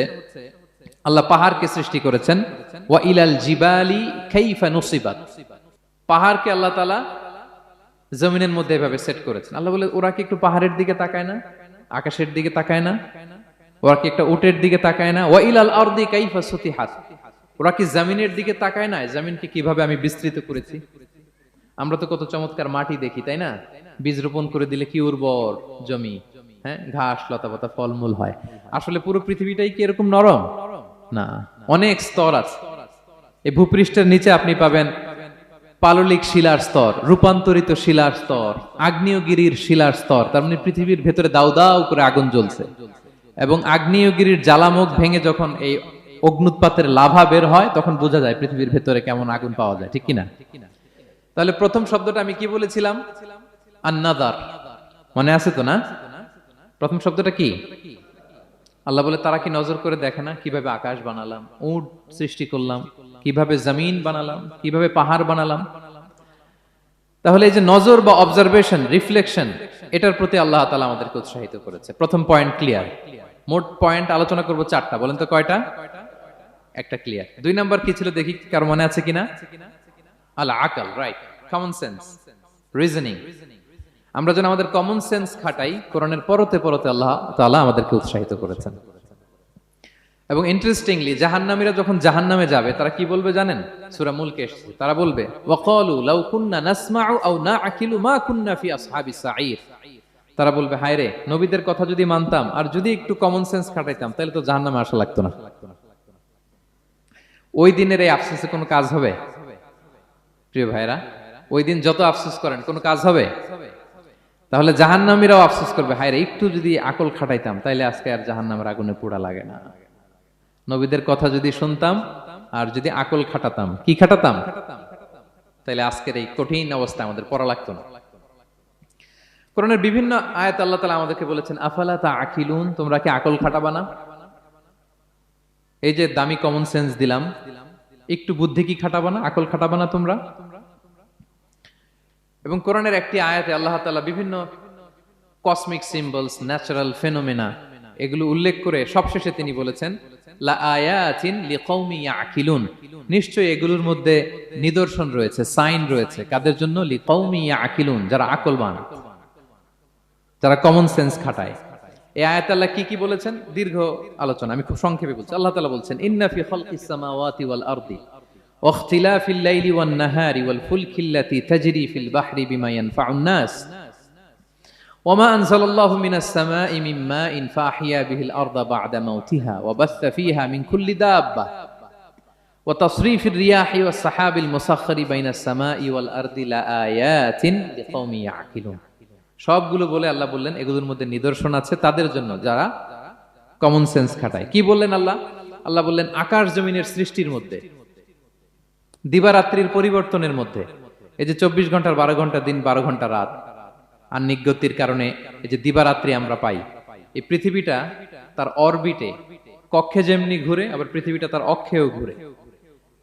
আল্লাহ পাহাড়কে সৃষ্টি করেছেন ওয়া ইলাল জিবালি কাইফা নুসিবাত, পাহাড়কে আল্লাহ তাআলা জমিনের মধ্যে এভাবে সেট করেছেন। আল্লাহ বলে ওরা কি একটু পাহাড়ের দিকে তাকায় না, আকাশের দিকে তাকায় না? ওরা কি একটা উটের দিকে তাকায় না? ওয়া ইলাল আরদি কাইফা সুতিহাত, ওরা কি জমিনের দিকে তাকায় না, জমিনকে কিভাবে আমি বিস্তৃত করেছি। আমরা তো কত চমৎকার মাটি দেখি, তাই না? বীজ রোপণ করে দিলে কি উর্বর জমি, হ্যাঁ, ঘাস লতাপাতা ফলমূল হয়। আসলে পুরো পৃথিবীটাই কি এরকম নরম? না, অনেক স্তর আছে। এই ভূপৃষ্ঠের নিচে আপনি পাবেন পাললিক শিলার স্তর, রূপান্তরিত শিলার স্তর, আগ্নেয়গিরির শিলার স্তর। তার মানে পৃথিবীর ভেতরে দাউ দাউ করে আগুন জ্বলছে, এবং আগ্নেয়গিরির জ্বালামুখ ভেঙে যখন এই অগ্নুৎপাতের লাভা বের হয় তখন বোঝা যায় পৃথিবীর ভেতরে কেমন আগুন পাওয়া যায়, ঠিক কিনা? তাহলে প্রথম শব্দটা আমি কি বলেছিলাম? আন-নাযার, মনে আছে তো না? প্রথম শব্দটা কি? আল্লাহ বলে তারা কি নজর করে দেখে না কিভাবে আকাশ বানালাম, উট সৃষ্টি করলাম, কিভাবে জমিন বানালাম, কিভাবে পাহাড় বানালাম। তাহলে এই যে নজর বা অবজারভেশন, রিফ্লেকশন, এটার প্রতি আল্লাহ তাআলা আমাদেরকে উৎসাহিত করেছে। প্রথম পয়েন্ট ক্লিয়ার। মোট পয়েন্ট আলোচনা করব 4টা, বলেন তো কয়টা? একটা ক্লিয়ার। 2 নাম্বার কি ছিল দেখি কার মনে আছে কিনা? আল আকল, রাইট, কমন সেন্স, রিজনিং। আমরা যেন আমাদের কমন সেন্স খাটাই, কোরআনের পরতে পরতে আল্লাহ তাআলা আমাদেরকে উৎসাহিত করেছেন। এবং ইন্টারেস্টিংলি জাহান্নামীরা যখন জাহান্নামে যাবে তারা কি বলবে জানেন? সূরা মুলকে এসেছে, তারা বলবে ওয়াকালু লাউ কুননা নাসমাউ আও নাআকিলু মা কুননা ফি আসহাবিস সাঈর। তারা বলবে হায় রে, নবীদের কথা যদি মানতাম আর যদি একটু কমন সেন্স খাটাইতাম তাহলে তো জাহান্নামে আসা লাগতো না। ওই দিনের এই আফসোসে কোনো কাজ হবে? প্রিয় ভাইরা, ওই দিন যত আফসোস করেন কোনো কাজ হবে? তাহলে জাহান্নামীরাও আফসোস করবে হায় রে, একটু যদি আকল খাটাইতাম তাইলে আজকে আর জাহান্নামের আগুনে পোড়া লাগে না। নবীদের কথা যদি শুনতাম আর যদি আকল খাটাতাম, কি খাটাতাম, তাইলে আজকের এই কঠিন অবস্থা আমাদের পড়া লাগতো না। কোরআনের বিভিন্ন আয়াত আল্লাহ তাআলা আমাদেরকে বলেছেন আফালা তাআকিলুন, তোমরা কি আকল খাটাবা না? এই যে দামি কমন সেন্স দিলাম, একটু বুদ্ধি কি খাটাবা না, আকল খাটাবা না তোমরা? এবং কোরআনের একটি আয়াতে আল্লাহ তাআলা বিভিন্ন কসমিক সিম্বলস, ন্যাচারাল ফেনোমেনা এগুলো উল্লেখ করে সবশেষে তিনি বলেছেন লা আয়াতিন লিকৌমি ইয়াকিলুন, নিশ্চয়ই এগুলোর মধ্যে নিদর্শন রয়েছে, সাইন রয়েছে, কাদের জন্য? লিকৌমি ইয়াকিলুন, যারা আকলবান, যারা কমন সেন্স খাটায়। এই আয়াতে আল্লাহ কি কি বলেছেন দীর্ঘ আলোচনা, আমি খুব সংক্ষেপে বলছি। আল্লাহ তাআলা বলছেন ইন্না ফি খালকিস সামাওয়াতি ওয়াল আরদি ওয়া ইখতিলাফিল লাইলি ওয়ান নাহারি ওয়াল ফুলকিল্লাতি তাজরি ফিল বাহরি বিমা ইয়ানফাউন নাস وما أنزل الله من السماء من ماء فأحيا به الأرض بعد موتها وبث فيها من كل دابة وتصريف الرياح والسحاب المسخر بين السماء والأرض لآيات لقوم يعقلون। সবগুলো বলে আল্লাহ বললেন এগুলোর মধ্যে নিদর্শন আছে তাদের জন্য যারা কমন সেন্স খাটায়। কি বললেন আল্লাহ? আল্লাহ বললেন আকাশ জমিনের সৃষ্টির মধ্যে, দিবারাত্রির পরিবর্তনের মধ্যে, এই যে 24 ঘন্টার 12 ঘন্টা দিন, 12 ঘন্টা রাত, আর নিগতির কারণে এই যে দিবারাত্রি আমরা পাই, এই পৃথিবীটা তার অরবিটে কক্ষে যেমনি ঘুরে, আবার পৃথিবীটা তার অক্ষেও ঘুরে।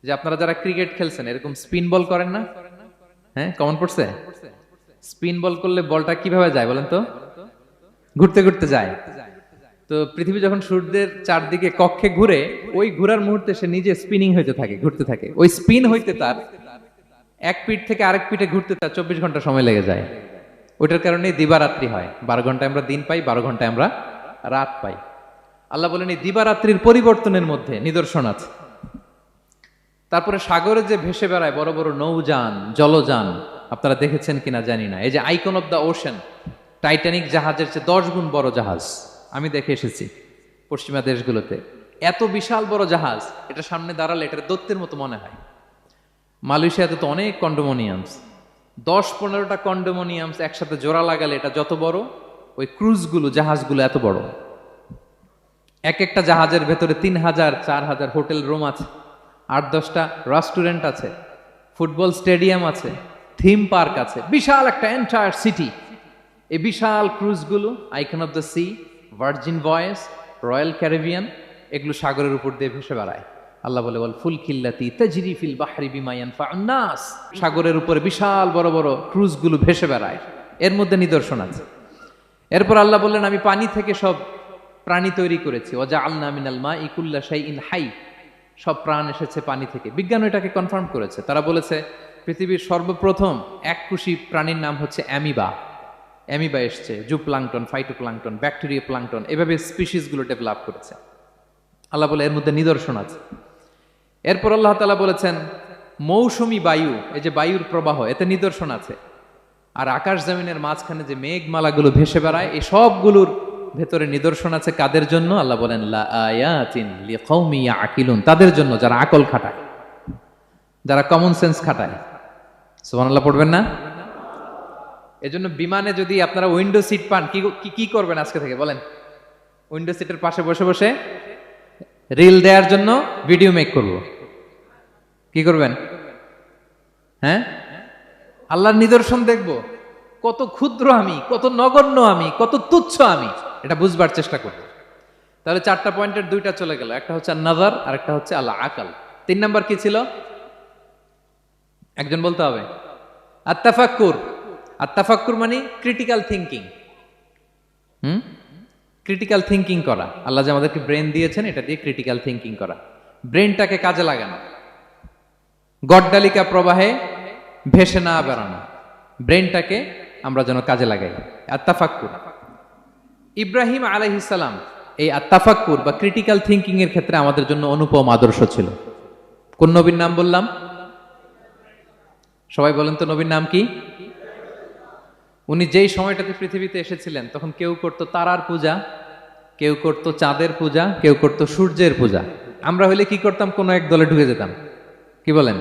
যে আপনারা যারা ক্রিকেট খেলছেন এরকম স্পিন বল করেন না? হ্যাঁ, কমন পড়ছে? স্পিন বল করলে বলটা কিভাবে যায় বলেন তো? ঘুরতে ঘুরতে যায়। তো পৃথিবী যখন সূর্যের চারদিকে কক্ষে ঘুরে, ওই ঘোরার মুহূর্তে সে নিজে স্পিনিং হইতে থাকে, ঘুরতে থাকে। ওই স্পিন হইতে তার এক পিঠ থেকে আরেক পিঠে ঘুরতে তার 24 ঘন্টা সময় লেগে যায়। ওইটার কারণে দিবারাত্রি হয়। 12 ঘন্টায় আমরা দিন পাই, 12 ঘন্টায় আমরা রাত পাই। আল্লাহ বলেন এই দিবারাত্রির পরিবর্তনের মধ্যে নিদর্শন আছে। তারপরে সাগরে যে ভেসে বেড়ায় বড় বড় নৌযান, জলযান, আপনারা দেখেছেন কিনা জানি না, এই যে icon of the ocean, Titanic জাহাজের চেয়ে 10 গুণ বড় জাহাজ, আমি দেখে এসেছি পশ্চিমা দেশগুলোতে। এত বিশাল বড় জাহাজ, এটা সামনে দাঁড়ালে এটার দৈত্যের মতো মনে হয়। মালয়েশিয়াতে তো অনেক কন্ডোমোনিয়ামস, 10-15টা কন্ডোমোনিয়ামস একসাথে জোড়া লাগালে এটা যত বড়, ওই ক্রুজগুলো, জাহাজগুলো এত বড়। এক একটা জাহাজের ভেতরে 3000-4000 হোটেল রুম আছে, 8-10টা রেস্টুরেন্ট আছে, ফুটবল স্টেডিয়াম আছে, থিম পার্ক আছে, বিশাল একটা এন্টায়ার সিটি। এই বিশাল ক্রুজগুলো, Icon of the Sea, Virgin Voyages, Royal Caribbean, এগুলো সাগরের উপর দিয়ে ভেসে বেড়ায়। আল্লাহ বলে বল ফুলকিল্লাতি তাজরি ফিল বাহরি বিমা ইয়ানফাউন নাস, সাগরের উপরে বিশাল বড় বড় ক্রুজগুলো ভেসে বেড়ায়, এর মধ্যে নিদর্শন আছে। এরপর আল্লাহ বললেন আমি পানি থেকে সব প্রাণী তৈরি করেছি, ওয়াজআলনা মিনাল মাই কুল্লা শাইইন হাই, সব প্রাণ এসেছে পানি থেকে। বিজ্ঞান এটাকে কনফার্ম করেছে। তারা বলেছে পৃথিবীর সর্বপ্রথম এককোষী প্রাণীর নাম হচ্ছে অ্যামিবা। অ্যামিবা এসছে, জুপ্লাংটন, ফাইটোপ্লাংটন, ব্যাকটেরিয়া প্লাংটন, এভাবে স্পিসিসগুলো ডেভেলপ করেছে। আল্লাহ বলে এর মধ্যে নিদর্শন আছে। এরপর আল্লাহ তাআলা বলেছেন মৌসুমী বায়ু, এই যে বায়ুর প্রবাহ, এতে নিদর্শন আছে। আর আকাশ জমিনের মাঝখানে যে মেঘমালাগুলো ভেসে বেড়ায়, এই সবগুলোর ভেতরে নিদর্শন আছে। কাদের জন্য? আল্লাহ বলেন লা আয়াতিন লিকৌমি ইয়াকিলুন, তাদের জন্য যারা আকল খাটায়, যারা কমন সেন্স খাটায়। সুবহানাল্লাহ পড়বেন না? এজন্য বিমানে যদি আপনারা উইন্ডো সিট পান, কি করবেন আজকে থেকে বলেন? উইন্ডো সিটের পাশে বসে বসে রিল দেওয়ার জন্য ভিডিও মেক করব। কি করবেন? হ্যাঁ, আল্লাহর নিদর্শন দেখব, কত ক্ষুদ্র আমি, কত নগণ্য আমি, কত তুচ্ছ আমি, এটা বুঝবার চেষ্টা করব। তাহলে 4টা পয়েন্টের 2টা চলে গেল, একটা হচ্ছে নাজার আর একটা হচ্ছে আল্লাহ আকাল। 3 নাম্বার কি ছিল? একজন বলতে হবে। আত্তাফাক্কুর। আত্তাফাক্কুর মানে ক্রিটিক্যাল থিঙ্কিং। ক্রিটিক্যাল থিঙ্কিং করা। আল্লাহ যে আমাদেরকে ব্রেন দিয়েছেন, এটা দিয়ে ক্রিটিক্যাল থিঙ্কিং করা, ব্রেনটাকে কাজে লাগানো, গড্ডালিকা প্রবাহে ভেসে না বেড়ানো, ব্রেনটাকে আমরা যেন কাজে লাগাই। আত্তাফাক্কুর। ইব্রাহিম আলাইহিস সালাম এই আত্তাফাক্কুর বা ক্রিটিক্যাল থিঙ্কিং এর ক্ষেত্রে আমাদের জন্য অনুপম আদর্শ ছিল। কোন নবীর নাম বললাম? সবাই বলেন তো নবীর নাম কি? উনি যেই সময়টাতে পৃথিবীতে এসেছিলেন তখন কেউ করত তারার পূজা, কেউ করত চাঁদের পূজা, কেউ করত সূর্যের পূজা। আমরা হইলে কি করতাম? কোন এক দলে ঢুকে যেতাম। কি বলেন?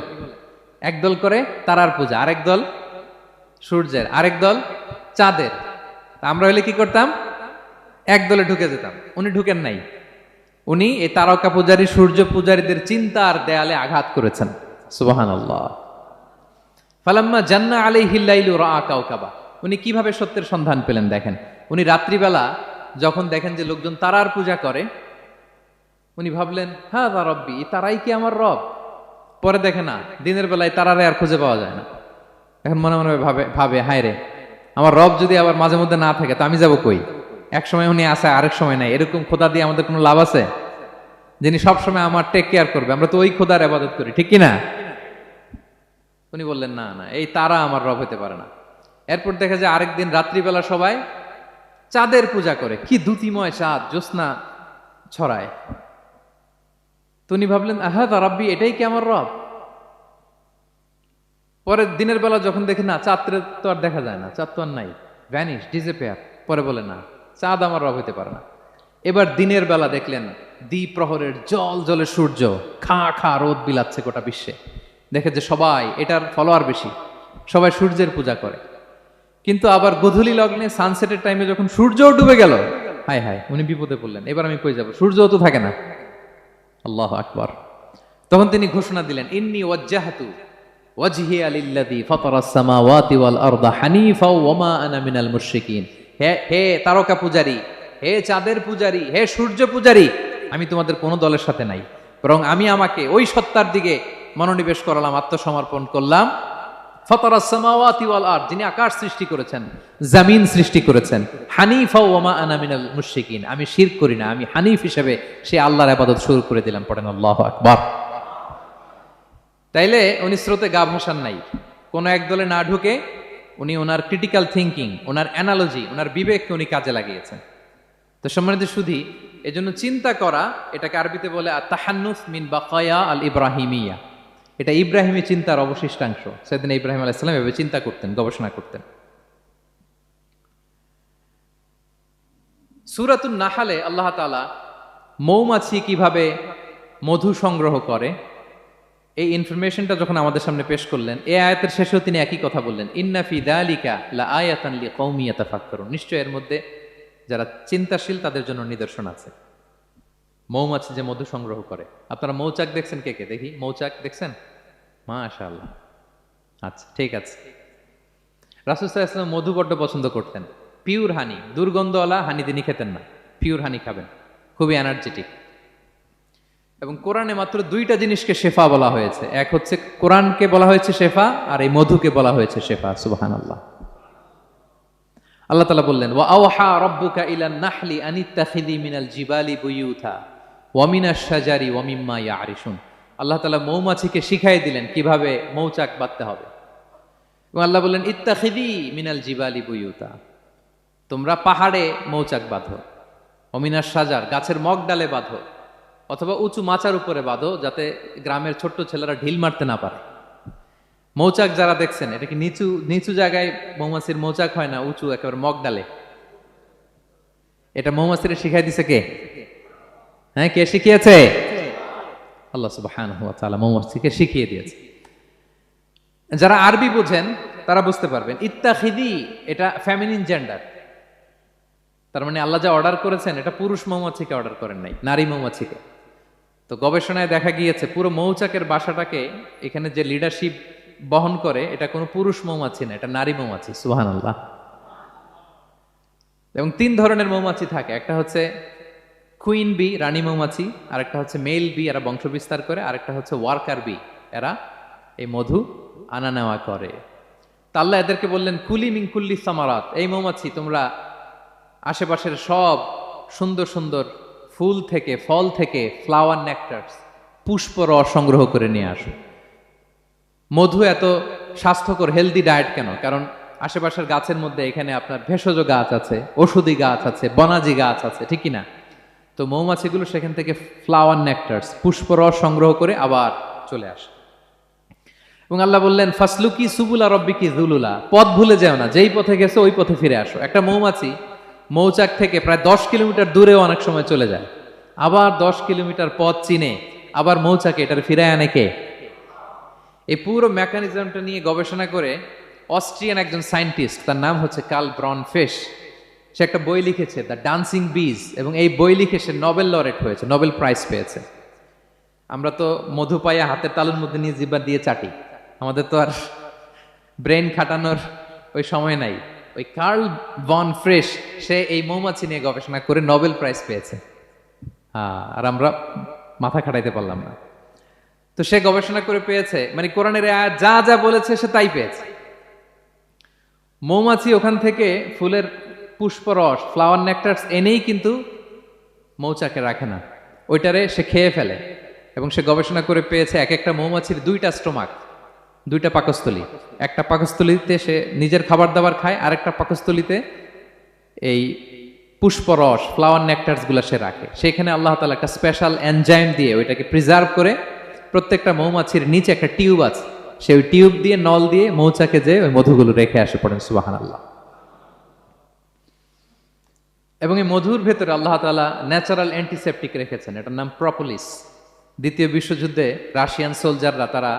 এক দল করে তারার পূজা, আরেক দল সূর্যের, আরেক দল চাঁদের। আমরা হইলে কি করতাম? এক দলে ঢুকে যেতাম। উনি ঢুকেন নাই। উনি এই তারকা পূজারী, সূর্য পূজারীদের চিন্তার দেয়ালে আঘাত করেছেন। সুবহানাল্লাহ। ফালাম্মা জান্না আলাইহিল লাইলু রাআ কাওকাবা, উনি কিভাবে সত্যের সন্ধান পেলেন দেখেন। উনি রাত্রিবেলা যখন দেখেন যে লোকজন তারার পূজা করে, উনি ভাবলেন হ্যাঁ তা রব্বি, তারাই কি আমার রব? পরে দেখে না, দিনের বেলায় তারারে আর খুঁজে পাওয়া যায় না। এখন মনে মনে ভাবে ভাবে হায় রে, আমার রব যদি আবার মাঝে মধ্যে না থাকে তো আমি যাব কই? এক সময় উনি আসে, আরেক সময় নাই। এরকম খোদা দিয়ে আমাদের কোনো লাভ আছে? যিনি সবসময় আমার টেক কেয়ার করবে, আমরা তো ওই খোদার ইবাদত করি, ঠিক কি না? উনি বললেন না না, এই তারা আমার রব হতে পারে না। এরপর দেখা যায় আরেকদিন রাত্রিবেলা সবাই চাঁদের পূজা করে, কি দ্যুতিময় চাঁদ, জ্যোৎস্না ছড়ায়। তো উনি ভাবলেন আহা তা রাব্বি, এটাই কি আমার রব? পরে দিনের বেলা যখন দেখে না, চাঁদ তো আর দেখা যায় না, চাঁদ তো আর নাই, ভ্যানিশ, ডিসঅ্যাপিয়ার। পরে বলে না, চাঁদ আমার রব হতে পারে না। এবার দিনের বেলা দেখলেন দ্বিপ্রহরের জল জলে সূর্য খা খা রোদ বিলাচ্ছে গোটা বিশ্বে। দেখে যে সবাই এটার ফলোয়ার বেশি, সবাই সূর্যের পূজা করে। কিন্তু আবার গোধূলি লগ্নে সানসেটের টাইমে যখন সূর্যও ডুবে গেল, হায় হায়, উনি বিপদে পড়লেন। এবার আমি কই যাব, সূর্যও তো থাকে না। আল্লাহু আকবার। তখন তিনি ঘোষণা দিলেন, ইন্নী ওয়াজ্জাহতু ওয়াজহিয়া লিল্লাযী ফাতারাস সামাওয়াতি ওয়াল আরদা হানিফা ওয়া মা আনা মিনাল মুশরিকিন। হে তারকা পূজারী, হে চাঁদের পূজারী, হে সূর্য পূজারী, আমি তোমাদের কোনো দলের সাথে নাই, বরং আমি আমাকে ওই সত্তার দিকে মনোনিবেশ করলাম, আত্মসমর্পণ করলাম। ফাতারাস সামাওয়াতি ওয়াল আরদ, যিনি আকাশ সৃষ্টি করেছেন, জমিন সৃষ্টি করেছেন। হানিফা ওয়া মা আনা মিনাল মুশরিকিন, আমি শিরক করি না, আমি হানিফ হিসেবে সেই আল্লাহর ইবাদত শুরু করে দিলাম। পড়েন আল্লাহু আকবার। তাইলে উনি স্রোতে গা ভাসান নাই, কোন এক দলে না ঢুকে উনি ওনার ক্রিটিক্যাল থিঙ্কিং, ওনার অ্যানালজি, ওনার বিবেককে উনি কাজে লাগিয়েছেন। তো সম্মানিত সুধী, এজন্য চিন্তা করা, এটাকে আরবিতে বলে আত-তাহান্নুস মিন বাকায়া আল ইব্রাহিমিয়া। এটা ইব্রাহিমী চিন্তার অবশিষ্টাংশ। সেদিন ইব্রাহিম আলাইহিস সালাম এভাবে চিন্তা করতেন, গবেষণা করতেন। সূরাতুন নাহলে আল্লাহ তাআলা মৌমাছি কিভাবে মধু সংগ্রহ করে এই ইনফরমেশনটা যখন আমাদের সামনে পেশ করলেন, এই আয়াতের শেষেও তিনি একই কথা বললেন, ইন্না ফি যালিকা লাআয়াতান লিকাউমি ইয়াতাফাক্কারুন। নিশ্চয় এর মধ্যে যারা চিন্তাশীল তাদের জন্য নিদর্শন আছে। মৌমাছি যে মধু সংগ্রহ করে, আপনারা মৌচাক দেখছেন? কে কে দেখি মৌচাক দেখছেন? মাশাআল্লাহ, আচ্ছা ঠিক আছে। রাসূল সাল্লাল্লাহু আলাইহি ওয়াসাল্লাম মধু বড্ড পছন্দ করতেন। পিওর হানি, দুর্গন্ধওয়ালা হানি তিনি খেতেন না, পিওর হানি খাবেন, খুবই এনার্জেটিক। এবং কোরআনে মাত্র দুইটা জিনিসকে শেফা বলা হয়েছে, এক হচ্ছে কোরআনকে বলা হয়েছে শেফা, আর এই মধুকে বলা হয়েছে শেফা। সুবহানাল্লাহ। আল্লাহ তাআলা বললেন, ওয়া আওহা রাব্বুকা ইলান নাহলি আনিত্তাখিযি মিনাল জিবালি বুয়ুতা ওয়া মিনাশ শাজারি ওয়া মিম্মা ইয়ারিশুন। আল্লাহ তাআলা মৌমাছিকে শিখাই দিলেন কিভাবে মৌচাক বাঁধতে হবে। এবং আল্লাহ বললেন, ইত্তাখিযি মিনাল জিবালি বুয়ুতা, তোমরা পাহাড়ে মৌচাক বাঁধো, ওয়া মিনাশ শাজার, গাছের মগ ডালে বাঁধো, অথবা উঁচু মাচার উপরে বাঁধো, যাতে গ্রামের ছোট্ট ছেলেরা ঢিল মারতে না পারে। মৌচাক যারা দেখছেন, এটা কি নিচু নিচু জায়গায় মৌমাছির মৌচাক হয় না, উঁচু একেবারে মগ ডালে। এটা মৌমাছিরা শিখাই দিছে কে? হ্যাঁ, কে শিখিয়েছে? আল্লাহ সুবহানাহু ওয়া তাআলা মৌমাছিকে শিখিয়ে দিয়েছে। যারা আরবি বোঝেন তারা বুঝতে পারবেন, ইত্তাখিদি এটা ফেমিনিন জেন্ডার। তার মানে আল্লাহ যা অর্ডার করেছেন এটা পুরুষ মৌমাছিকে অর্ডার করেন নাই, নারী মৌমাছিকে। তো গবেষণায় দেখা গিয়েছে পুরো মৌচাকের বাসাটাকে এখানে যে লিডারশিপ বহন করে এটা কোনো পুরুষ মৌমাছি না, এটা নারী মৌমাছি। সুবহানাল্লাহ। এবং তিন ধরনের মৌমাছি থাকে, একটা হচ্ছে কুইন বি, রানী মৌমাছি, আরেকটা হচ্ছে মেল বি, এরা বংশ বিস্তার করে, আরেকটা হচ্ছে ওয়ার্কার বি, এরা এই মধু আনা নেওয়া করে। তা আল্লাহ এদেরকে বললেন, কুলি মিন কুল্লি সামারাত, এই মৌমাছি তোমরা আশেপাশের সব সুন্দর সুন্দর ফুল থেকে, ফল থেকে, ফ্লাওয়ার নেকটার্স, পুষ্প রস সংগ্রহ করে নিয়ে আসো। মধু এত স্বাস্থ্যকর, হেলদি ডায়েট কেন? কারণ আশেপাশের গাছের মধ্যে এখানে আপনার ভেষজ গাছ আছে, ঔষধি গাছ আছে, বনাজি গাছ আছে, ঠিক না? তো মৌমাছিগুলো সেখান থেকে ফ্লাওয়ার নেকটার্স, পুষ্প রস সংগ্রহ করে আবার চলে আসে। এবং আল্লাহ বললেন, ফাসলুকি সুবুলা রব্বিকি যুলুলা, পথ ভুলে যাও না, যেই পথে গেছো ওই পথে ফিরে আসো। একটা মৌমাছি মৌচাক থেকে প্রায় 10 কিলোমিটার দূরেও অনেক সময় চলে যায়, আবার 10 কিলোমিটার পথ চিনে আবার মৌচাকে এটার ফিরে আনে কে? এই পুরো মেকানিজমটা নিয়ে গবেষণা করে অস্ট্রিয়ান একজন সায়েন্টিস্ট, তার নাম হচ্ছে কার্ল ব্রনফেশ, সে একটা বই লিখেছে, দ্য ডান্সিং বিজ, এবং এই বই লিখে সে নোবেল লরেট হয়েছে, নোবেল প্রাইজ পেয়েছে। আমরা তো মধু পাইয়া হাতের তালুর মধ্যে নিয়ে জিহ্বা দিয়ে চাটি, আমাদের তো আর ব্রেন খাটানোর ওই সময় নাই। ওই কার্ল ভন ফ্রেশ, সে এই মৌমাছি নিয়ে গবেষণা করে নোবেল প্রাইজ পেয়েছে। আর আমরা মাথা খাটাইতে পারলাম না। তো সে গবেষণা করে পেয়েছে, মানে কোরআনের আয়াত যা যা বলেছে সে তাই পেয়েছে। মৌমাছি ওখান থেকে ফুলের পুষ্পরস, ফ্লাওয়ার নেকটার্স এনেই কিন্তু মৌচাকে রাখে না, ওইটারে সে খেয়ে ফেলে। এবং সে গবেষণা করে পেয়েছে এক একটা মৌমাছির দুইটা স্টোমাক, দুইটা পাকস্থলী। একটা পাকস্থলীতে সে নিজের খাবার দাবার খায়, আরেকটা পাকস্থলীতে এই পুষ্পরস, ফ্লাওয়ার নেকটার্স গুলা সে রাখে। সেখানে আল্লাহ তাআলা একটা স্পেশাল এনজাইম দিয়ে ওইটাকে প্রিজার্ভ করে প্রত্যেকটা মৌমাছির নিচে একটা টিউব আছে, সে ওই টিউব দিয়ে নল দিয়ে মৌচাকে যে ওই মধুগুলো রেখে আসে। পড়েন সুবহানাল্লাহ। এবং এই মধুর ভেতরে আল্লাহ তাআলা ন্যাচারাল অ্যান্টিসেপটিক রেখেছেন, এটার নাম প্রপোলিস। দ্বিতীয় বিশ্বযুদ্ধে রাশিয়ান সোলজাররা তারা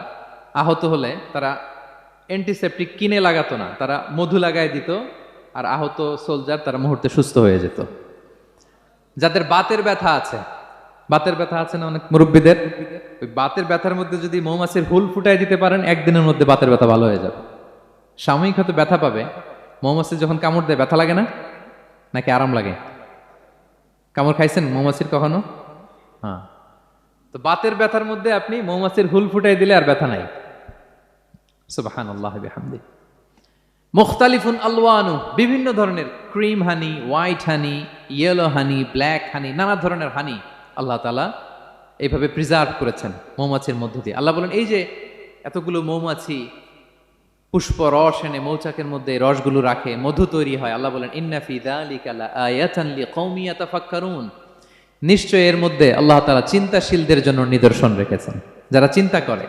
আহত হলে তারা অ্যান্টিসেপটিক কিনে লাগাতো না, তারা মধু লাগায় দিত, আর আহত সোলজার তারা মুহূর্তে সুস্থ হয়ে যেত। যাদের বাতের ব্যথা আছে, বাতের ব্যথা আছে না অনেক মুরব্বীদের, ওই বাতের ব্যথার মধ্যে যদি মৌমাছির হুল ফুটাই দিতে পারেন, একদিনের মধ্যে বাতের ব্যথা ভালো হয়ে যাবে। সাময়িক হয়তো ব্যথা পাবে, মৌমাছি যখন কামড় দেয় ব্যথা লাগে না, নাকি আরাম লাগে? কামড় খাইছেন মৌমাছির কখনো? হ্যাঁ। তো বাতের ব্যথার মধ্যে আপনি মৌমাছির হুল ফুটাই দিলে আর ব্যথা নাই। সুবহানাল্লাহ বিহামদি। মুখতালিফুন আলওয়ানু, বিভিন্ন ধরনের ক্রিম হানি, হোয়াইট হানি, ইয়েলো হানি, ব্ল্যাক হানি, নানা ধরনের হানি আল্লাহ তাআলা এইভাবে প্রিজার্ভ করেছেন মৌমাছির মধ্য দিয়ে। আল্লাহ বলেন এই যে এতগুলো মৌমাছি পুষ্প রস এনে মৌচাকের মধ্যে রসগুলো রাখে, মধু তৈরি হয়। আল্লাহ বলেন ইন্না ফি যালিকা লাআয়াতান লিকওমি ইয়াতাফাক্কারুন, নিশ্চয় এর মধ্যে আল্লাহ তাআলা চিন্তাশীলদের জন্য নিদর্শন রেখেছেন। যারা চিন্তা করে,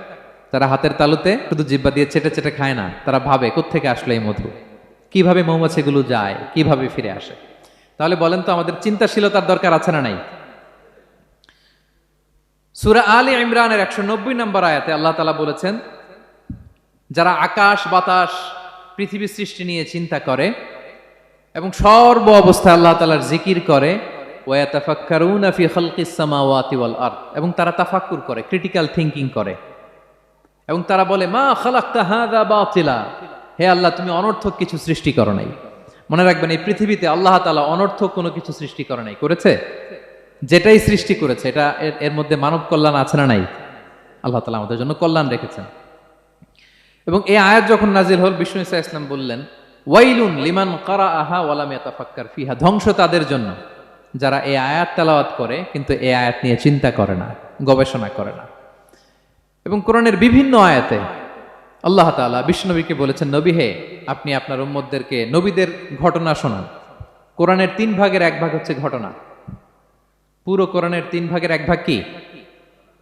তারা হাতের তালুতে শুধু জিহ্বা দিয়ে চেটে চেটে খায় না, তারা ভাবে কোত্থেকে আসলো এই মধু, কিভাবে মৌমাছিগুলো যায়, কিভাবে ফিরে আসে। তাহলে বলেন তো আমাদের চিন্তাশীলতার দরকার আছে না নাই? সূরা আলে ইমরানের 190 নম্বর আয়াতে আল্লাহ তাআলা বলেছেন, যারা আকাশ বাতাস পৃথিবী সৃষ্টি নিয়ে চিন্তা করে এবং সর্ব অবস্থায় আল্লাহ তাআলার জিকির করে, ওয়া ইয়াতাফাক্কারুনা ফি খালকিস সামাওয়াতি ওয়াল আরদ, এবং তারা তাফাক্কুর করে, ক্রিটিক্যাল থিংকিং করে, এবং তারা বলে মা খালাকতা হাযা বাতিলা, হে আল্লাহ তুমি অনর্থক কিছু সৃষ্টি করো নাই। মনে রাখবেন এই পৃথিবীতে আল্লাহ তাআলা অনর্থক কোনো কিছু সৃষ্টি করে নাই, করেছে? যেটাই সৃষ্টি করেছে এটা এর মধ্যে মানব কল্যাণ আছে না নাই? আল্লাহ তাআলা আমাদের জন্য কল্যাণ রেখেছেন। এবং এই আয়াত যখন নাজিল হল, বিষ্ণু ঈসা ইসলাম বললেন ওয়াইলুন লিমান কারাআহা ওয়া লাম ইয়াতাফাক্কার ফিহা, ধ্বংস তাদের জন্য যারা এই আয়াত তেলাওয়াত করে কিন্তু এই আয়াত নিয়ে চিন্তা করে না, গবেষণা করে না। এবং কোরআনের বিভিন্ন আয়াতে আল্লাহ তাআলা বিষ্ণুনবীকে বলেছেন, নবী হে আপনি আপনার উম্মতদেরকে নবীদের ঘটনা শোনান। কোরআনের 3 ভাগের 1 ভাগ হচ্ছে ঘটনা। পুরো কোরআনের 3 ভাগের 1 ভাগ কি?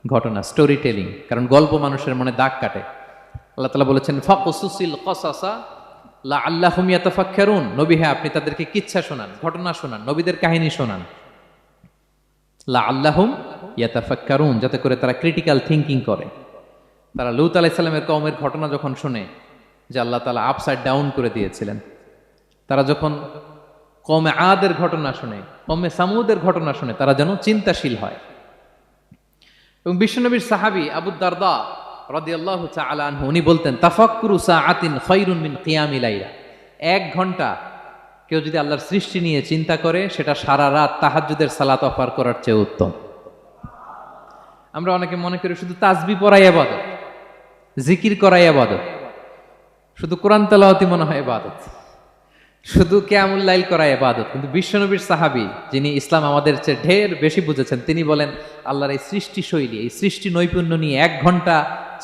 ঘটনা, স্টোরি টেলিং। কারণ গল্প মানুষের মনে দাগ কাটে। আল্লাহ তাআলা বলেছেন ফাকুসুসিল কসাসা লাআল্লাহুম ইয়াতাফাক্কারুন, নবী হে আপনি তাদেরকে কিচ্ছা শোনান, ঘটনা শোনান, নবীদের কাহিনী শোনান, লাআল্লাহুম ইয়াতাফাক্কারুন, যাতে করে তারা ক্রিটিক্যাল থিংকিং করে। তারা লূত আলাইহিস সালামের কওমের ঘটনা যখন শুনে যে আল্লাহ তাআলা আপসাইড ডাউন করে দিয়েছিলেন, তারা যখন কওমে আদের ঘটনা শুনে, কওমে সামুদের ঘটনা শুনে, তারা যেন চিন্তাশীল হয়। এবং বিশ্বনবীর সাহাবী আবু দারদা রাদিয়াল্লাহু তাআলা আনহু উনি বলতেন তাফাক্কুরু সাআতিন খায়রুন মিন কিয়ামি লাইলা, 1 ঘন্টা কেউ যদি আল্লাহর সৃষ্টি নিয়ে চিন্তা করে সেটা সারা রাত তাহাজ্জুদের সালাত অফার করার চেয়ে উত্তম। আমরা অনেকে মনে করি শুধু তাসবিহ পড়াই ইবাদত, জিকির করাই ইবাদত, শুধু কোরআন তেলাওয়াতই মনে হয় ইবাদত, শুধু কিয়ামুল লাইল করা ইবাদত। কিন্তু বিশ্বনবীর সাহাবী যিনি ইসলাম আমাদের চেয়ে ঢের বেশি বুঝেছেন, তিনি বলেন আল্লাহর এই সৃষ্টি শৈলী, এই সৃষ্টি নৈপুণ্য নিয়ে 1 ঘন্টা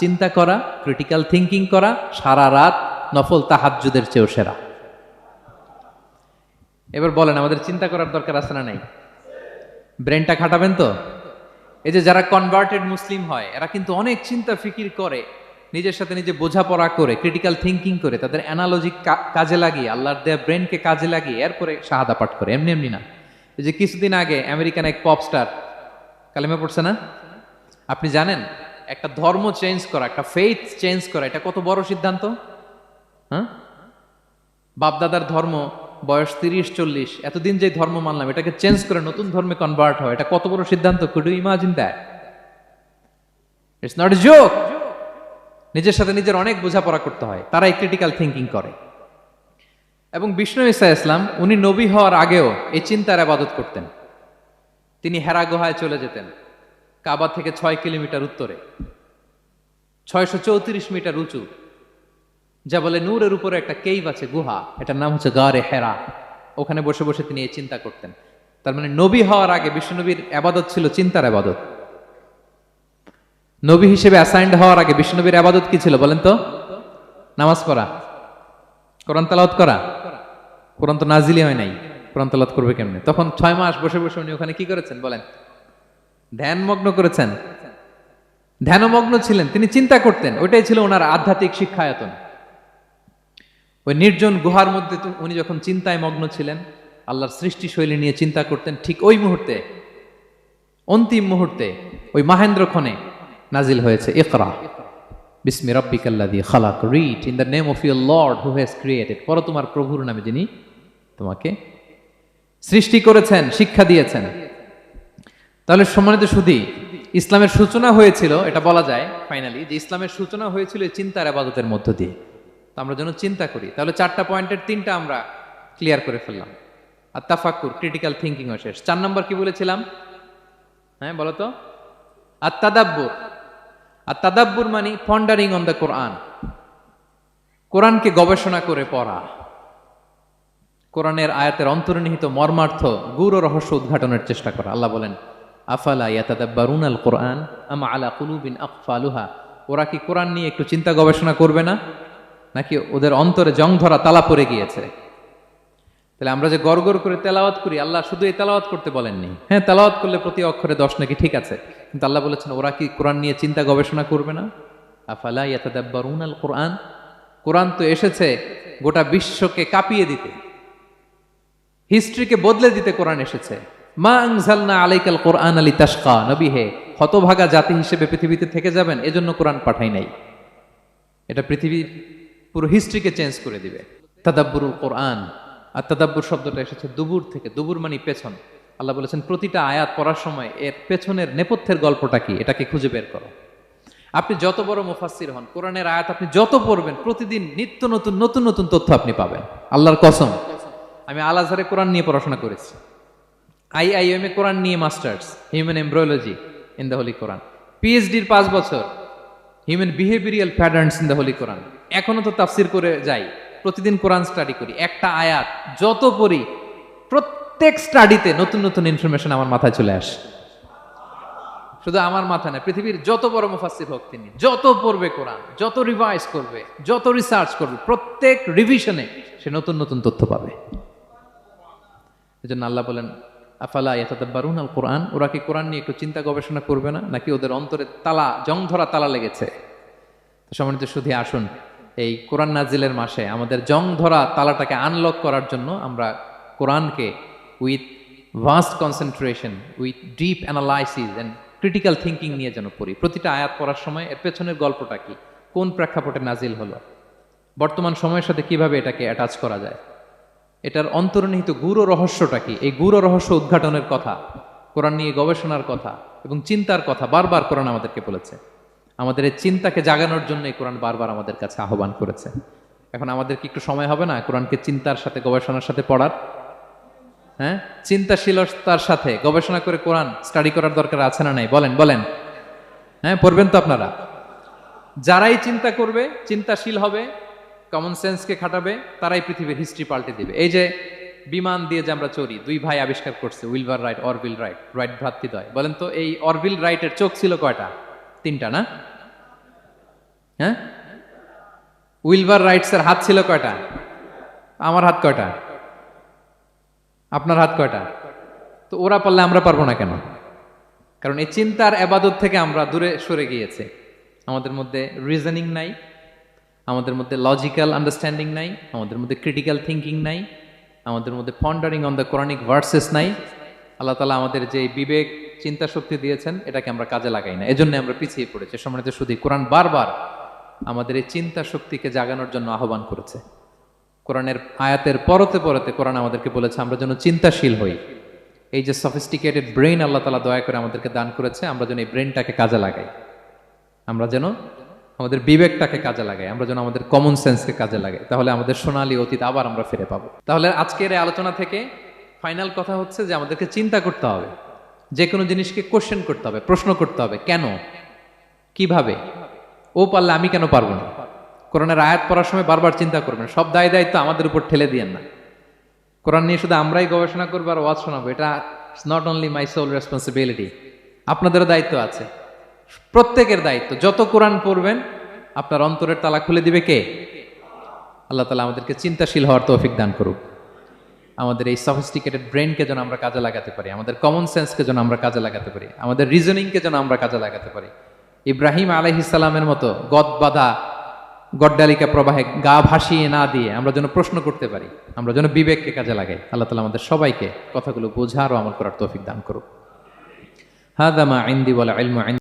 চিন্তা করা, ক্রিটিক্যাল থিংকিং করা, সারা রাত নফল তাহাজ্জুদের চেয়েও সেরা। এবার বলেন আমাদের চিন্তা করার দরকার আছে না নাই? ব্রেনটা খাটাবেন তো? এই যে যারা কনভার্টেড মুসলিম হয় এরা কিন্তু অনেক চিন্তা ফিকির করে, নিজের সাথে নিজে বোঝাপড়া করে, ক্রিটিক্যাল থিংকিং করে, তাদের অ্যানালজি কাজে লাগিয়ে, আল্লাহর দেয়া ব্রেনকে কাজে লাগিয়ে এরপরে শাহাদা পাঠ করে, এমনি এমনি না। এই যে কিছুদিন আগে আমেরিকান এক পপ স্টার কালেমা পড়ছে না? আপনি জানেন একটা ধর্ম চেঞ্জ করা, একটা ফেইথ চেঞ্জ করা, এটা কত বড় সিদ্ধান্ত? হ্যাঁ, বাপদাদার ধর্ম বয়স 30-40, এতদিন যে ধর্ম মানলাম এটাকে চেঞ্জ করে নতুন ধর্মে কনভার্ট হয়, এটা কত বড় সিদ্ধান্ত? Could you imagine that? It's not a joke. নিজের সাথে নিজের অনেক বোঝাপড়া করতে হয়, তারাই ক্রিটিক্যাল থিংকিং করে। এবং বিষ্ণু ঈসা ইসলাম উনি নবী হওয়ার আগেও এই চিন্তার ইবাদত করতেন। তিনি হেরা গুহায় চলে যেতেন, কাবা থেকে 6 কিলোমিটার উত্তরে, 634 মিটার উঁচু, যা বলে নূরের উপরে একটা কেইভ আছে, গুহা, এটার নাম হচ্ছে গারে হেরা। ওখানে বসে বসে তিনি এই চিন্তা করতেন। তার মানে নবী হওয়ার আগে বিশ্বনবীর আবাদত ছিল চিন্তার আবাদত। নবী হিসেবে অ্যাসাইন্ড হওয়ার আগে বিশ্বনবীর আবাদত কি ছিল বলেন তো? নামাজ পড়া, কোরআন তেলাওয়াত করা। কোরআন তো নাজিলই হয় নাই, কোরআন তেলাওয়াত করবে কেমনে? তখন 6 মাস বসে বসে উনি ওখানে কি করেছেন বলেন? ধ্যানমগ্ন করেছেন, ধ্যানমগ্ন ছিলেন, তিনি চিন্তা করতেন। ওইটাই ছিল ওনার আধ্যাত্মিক শিক্ষায়তন। ওই নির্জন গুহার মধ্যে তো উনি যখন চিন্তায় মগ্ন ছিলেন, আল্লাহর সৃষ্টি শৈলী নিয়ে চিন্তা করতেন, ঠিক ওই মুহূর্তে, অন্তিম মুহূর্তে ওই মাহেন্দ্রক্ষণে নাজিল হয়েছে ইকরা বিসমি রাব্বিকাল্লাযী খালাক, read in the name of your lord who has created. পড়ো তোমার প্রভুর নামে যিনি তোমাকে সৃষ্টি করেছেন, শিক্ষা দিয়েছেন। তাহলে সম্মানিত সুধী, ইসলামের সূচনা হয়েছিল, এটা বলা যায় ফাইনালি যে ইসলামের সূচনা হয়েছিল এই চিন্তার ইবাদতের মধ্য দিয়ে। তো আমরা যেন চিন্তা করি। তাহলে 4টা পয়েন্টের 3টা আমরা ক্লিয়ার করে ফেললাম। আর তাফাক্কুর, ক্রিটিক্যাল থিঙ্কিং ও শেষ। 4 নম্বর কি বলেছিলাম? হ্যাঁ বলো তো। আর তাদাব্বুর। আর তাদাব্বুর মানে পন্ডারিং অন দ্য কোরআন, কোরআনকে গবেষণা করে পড়া, কোরআনের আয়াতের অন্তর্নিহিত মর্মার্থ, গূঢ় রহস্য উদ্ঘাটনের চেষ্টা করা। আল্লাহ বলেন আফালা ইয়াতাদাব্বারুনাল কোরআন আম আলা কুলুবিন আকফালুহা। ওরা কি কোরআন নিয়ে একটু চিন্তা গবেষণা করবে না, নাকি ওদের অন্তরে জং ধরা তালা পড়ে গিয়েছে? তাহলে আমরা যে গড়গড় করে তেলাওয়াত করি, আল্লাহ শুধু এই তেলাওয়াত করতে বলেননি। হ্যাঁ, তেলাওয়াত করলে প্রতি অক্ষরে 10 নাকি, ঠিক আছে, কিন্তু আল্লাহ বলেছেন ওরা কি কোরআন নিয়ে চিন্তা গবেষণা করবে না? আফালা ইয়াতাদাব্বারুনাল কোরআন। কোরআন তো এসেছে গোটা বিশ্বকে কাঁপিয়ে দিতে, হিস্ট্রিকে বদলে দিতে কোরআন এসেছে। মা আনজালনা আলাইকাল কোরআন লিতাশকা। নবী হে, হতভাগা জাতি হিসেবে পৃথিবীতে থেকে যাবেন, এজন্য কোরআন পাঠাই নাই। এটা পৃথিবীর পুরো হিস্ট্রিকে চেঞ্জ করে দিবে। তাদাব্বুরুল কোরআন। আর তাদাব্বুর শব্দটা এসেছে দুবুর থেকে। দুবুর মানে পেছন। আল্লাহ বলেছেন প্রতিটা আয়াত পড়ার সময় এর পেছনের নেপথ্যের গল্পটা কি, এটাকে খুঁজে বের করো। আপনি যত বড় মুফাসসির হন, কোরআনের আয়াত আপনি যত পড়বেন, প্রতিদিন নিত্য নতুন নতুন নতুন তথ্য আপনি পাবেন। আল্লাহর কসম, আমি আল আজহারে কোরআন নিয়ে পড়াশোনা করেছি, IIM এ কোরআন নিয়ে masters, human embryology in the holy Quran, PhD-র 5 বছর, human behavioral patterns in the holy Quran. এখনো তো তাফসির করে যাই, প্রতিদিন কোরআন স্টাডি করি। একটা আয়াত যত পড়ি, প্রত্যেক স্টাডিতে নতুন নতুন ইনফরমেশন আমার মাথায় চলে আসে। শুধু আমার মাথা না, পৃথিবীর যত বড় মুফাসসির হোক তিনি, যত পড়বে কোরআন, যত রিভাইজ করবে, যত রিসার্চ করবে, প্রত্যেক রিভিশনে সে নতুন নতুন তথ্য পাবে। এজন্য আল্লাহ বলেন আফালা ইয়াতাদাব্বারুনাল কোরআন। ওরা কি কোরআন নিয়ে একটু চিন্তা গবেষণা করবে না, নাকি ওদের অন্তরে তালা, জং ধরা তালা লেগেছে? তো সম্মানিত সুধী, আসুন এই কোরআন নাজিলের মাসে আমাদের জং ধরা তালাটাকে আনলক করার জন্য আমরা কোরআনকে with vast concentration, with deep analysis and critical thinking নিয়ে যেন পড়ি। প্রতিটা আয়াত পড়ার সময় এর পেছনের গল্পটা কি, কোন প্রেক্ষাপটে নাজিল হলো, বর্তমান সময়ের সাথে কিভাবে এটাকে অ্যাটাচ করা যায়, এটার অন্তর্নিহিত গূঢ় রহস্যটা কি, এই গূঢ় রহস্য উদ্ঘাটনের কথা, কোরআন নিয়ে গবেষণার কথা এবং চিন্তার কথা বারবার কোরআন আমাদেরকে বলেছে। আমাদের এই চিন্তাকে জাগানোর জন্য এই কোরআন বারবার আমাদের কাছে আহ্বান করেছে। এখন আমাদের কি একটু সময় হবে না কোরআনকে চিন্তার সাথে গবেষণার সাথে পড়ার? হ্যাঁ, চিন্তাশীলতার সাথে গবেষণা করে কোরআন স্টাডি করার দরকার আছে না নাই? বলেন বলেন। হ্যাঁ, পড়বেন তো আপনারা। যারাই চিন্তা করবে, চিন্তাশীল হবে, কমন সেন্সকে খাটাবে, তারাই পৃথিবীর হিস্ট্রি পাল্টে দিবে। এই যে বিমান দিয়ে যে আমরা চড়ি, 2 ভাই আবিষ্কার করছে, Wilbur Wright, Orville Wright, Wright ভ্রাতৃদ্বয়। বলেন তো এই অরভিল রাইটের চোখ ছিল কয়টা? 3টা না? হ্যাঁ, উইলবার রাইটসের হাত ছিল কয়টা? আমার হাত কয়টা? আপনার হাত কয়টা? তো ওরা পারলে আমরা পারবো না কেন? কারণ এই চিন্তার ইবাদত থেকে আমরা দূরে সরে গিয়েছে। আমাদের মধ্যে রিজনিং নাই, আমাদের মধ্যে লজিক্যাল আন্ডারস্ট্যান্ডিং নাই, আমাদের মধ্যে ক্রিটিক্যাল থিঙ্কিং নাই, আমাদের মধ্যে পন্ডারিং অন দ্য কোরআনিক ভার্সেস নাই। আল্লাহ তাআলা আমাদের যে বিবেক, চিন্তা শক্তি দিয়েছেন, এটাকে আমরা কাজে লাগাই না, এজন্য আমরা পিছিয়ে পড়েছি। সম্মানিত সুধী, কোরআন বারবার আমাদের এই চিন্তা শক্তিকে জাগানোর জন্য আহ্বান করেছে। কোরআনের আয়াতের পরতে পরতে কোরআন আমাদেরকে বলেছে আমরা যেন চিন্তাশীল হই। এই যে সফিস্টিকেটেড ব্রেইন আল্লাহ তাআলা দয়া করে আমাদেরকে দান করেছে, আমরা যেন এই ব্রেইনটাকে কাজে লাগাই। আমরা যেন আমাদের বিবেকটাকে কাজে লাগাই, আমরা যেন আমাদের কমন সেন্সকে কাজে লাগাই, তাহলে আমাদের সোনালী অতীত আবার আমরা ফিরে পাবো। তাহলে আজকের এই আলোচনা থেকে ফাইনাল কথা হচ্ছে যে আমাদেরকে চিন্তা করতে হবে, যে কোনো জিনিসকে কোশ্চেন করতে হবে, প্রশ্ন করতে হবে, কেন, কিভাবে, ও পারলে আমি কেন পারবো না। কোরআনের আয়াত পড়ার সময় বারবার চিন্তা করবেন, সব দায় দায়িত্ব আমাদের উপর ঠেলে দিয়েন না। কোরআন নিয়ে শুধু আমরাই গবেষণা করবো আর ওয়াজ শোনাবো, এটা not only my sole responsibility, আপনাদেরও দায়িত্ব আছে, প্রত্যেকের দায়িত্ব। যত কোরআন পড়বেন আপনার অন্তরের তালা খুলে দিবে কে? আল্লাহ তাআলা আমাদেরকে চিন্তাশীল হওয়ার তৌফিক দান করুক। আমাদের এই সফিস্টিকেটেড ব্রেনকে যেন আমরা কাজে লাগাতে পারি, আমাদের কমন সেন্সকে যেন আমরা কাজে লাগাতে পারি, আমাদের রিজনিংকে যেন আমরা কাজে লাগাতে পারি। ইব্রাহিম আলাইহিস সালামের মতো গদ বাঁধা গড্ডালিকা প্রবাহে গা ভাসিয়ে না দিয়ে আমরা যেন প্রশ্ন করতে পারি, আমরা যেন বিবেককে কাজে লাগাই। আল্লাহ তাআলা আমাদের সবাইকে কথাগুলো বোঝার ও আমল করার তৌফিক দান করুক। হাদা মা ইনদি ওয়াল ইলমু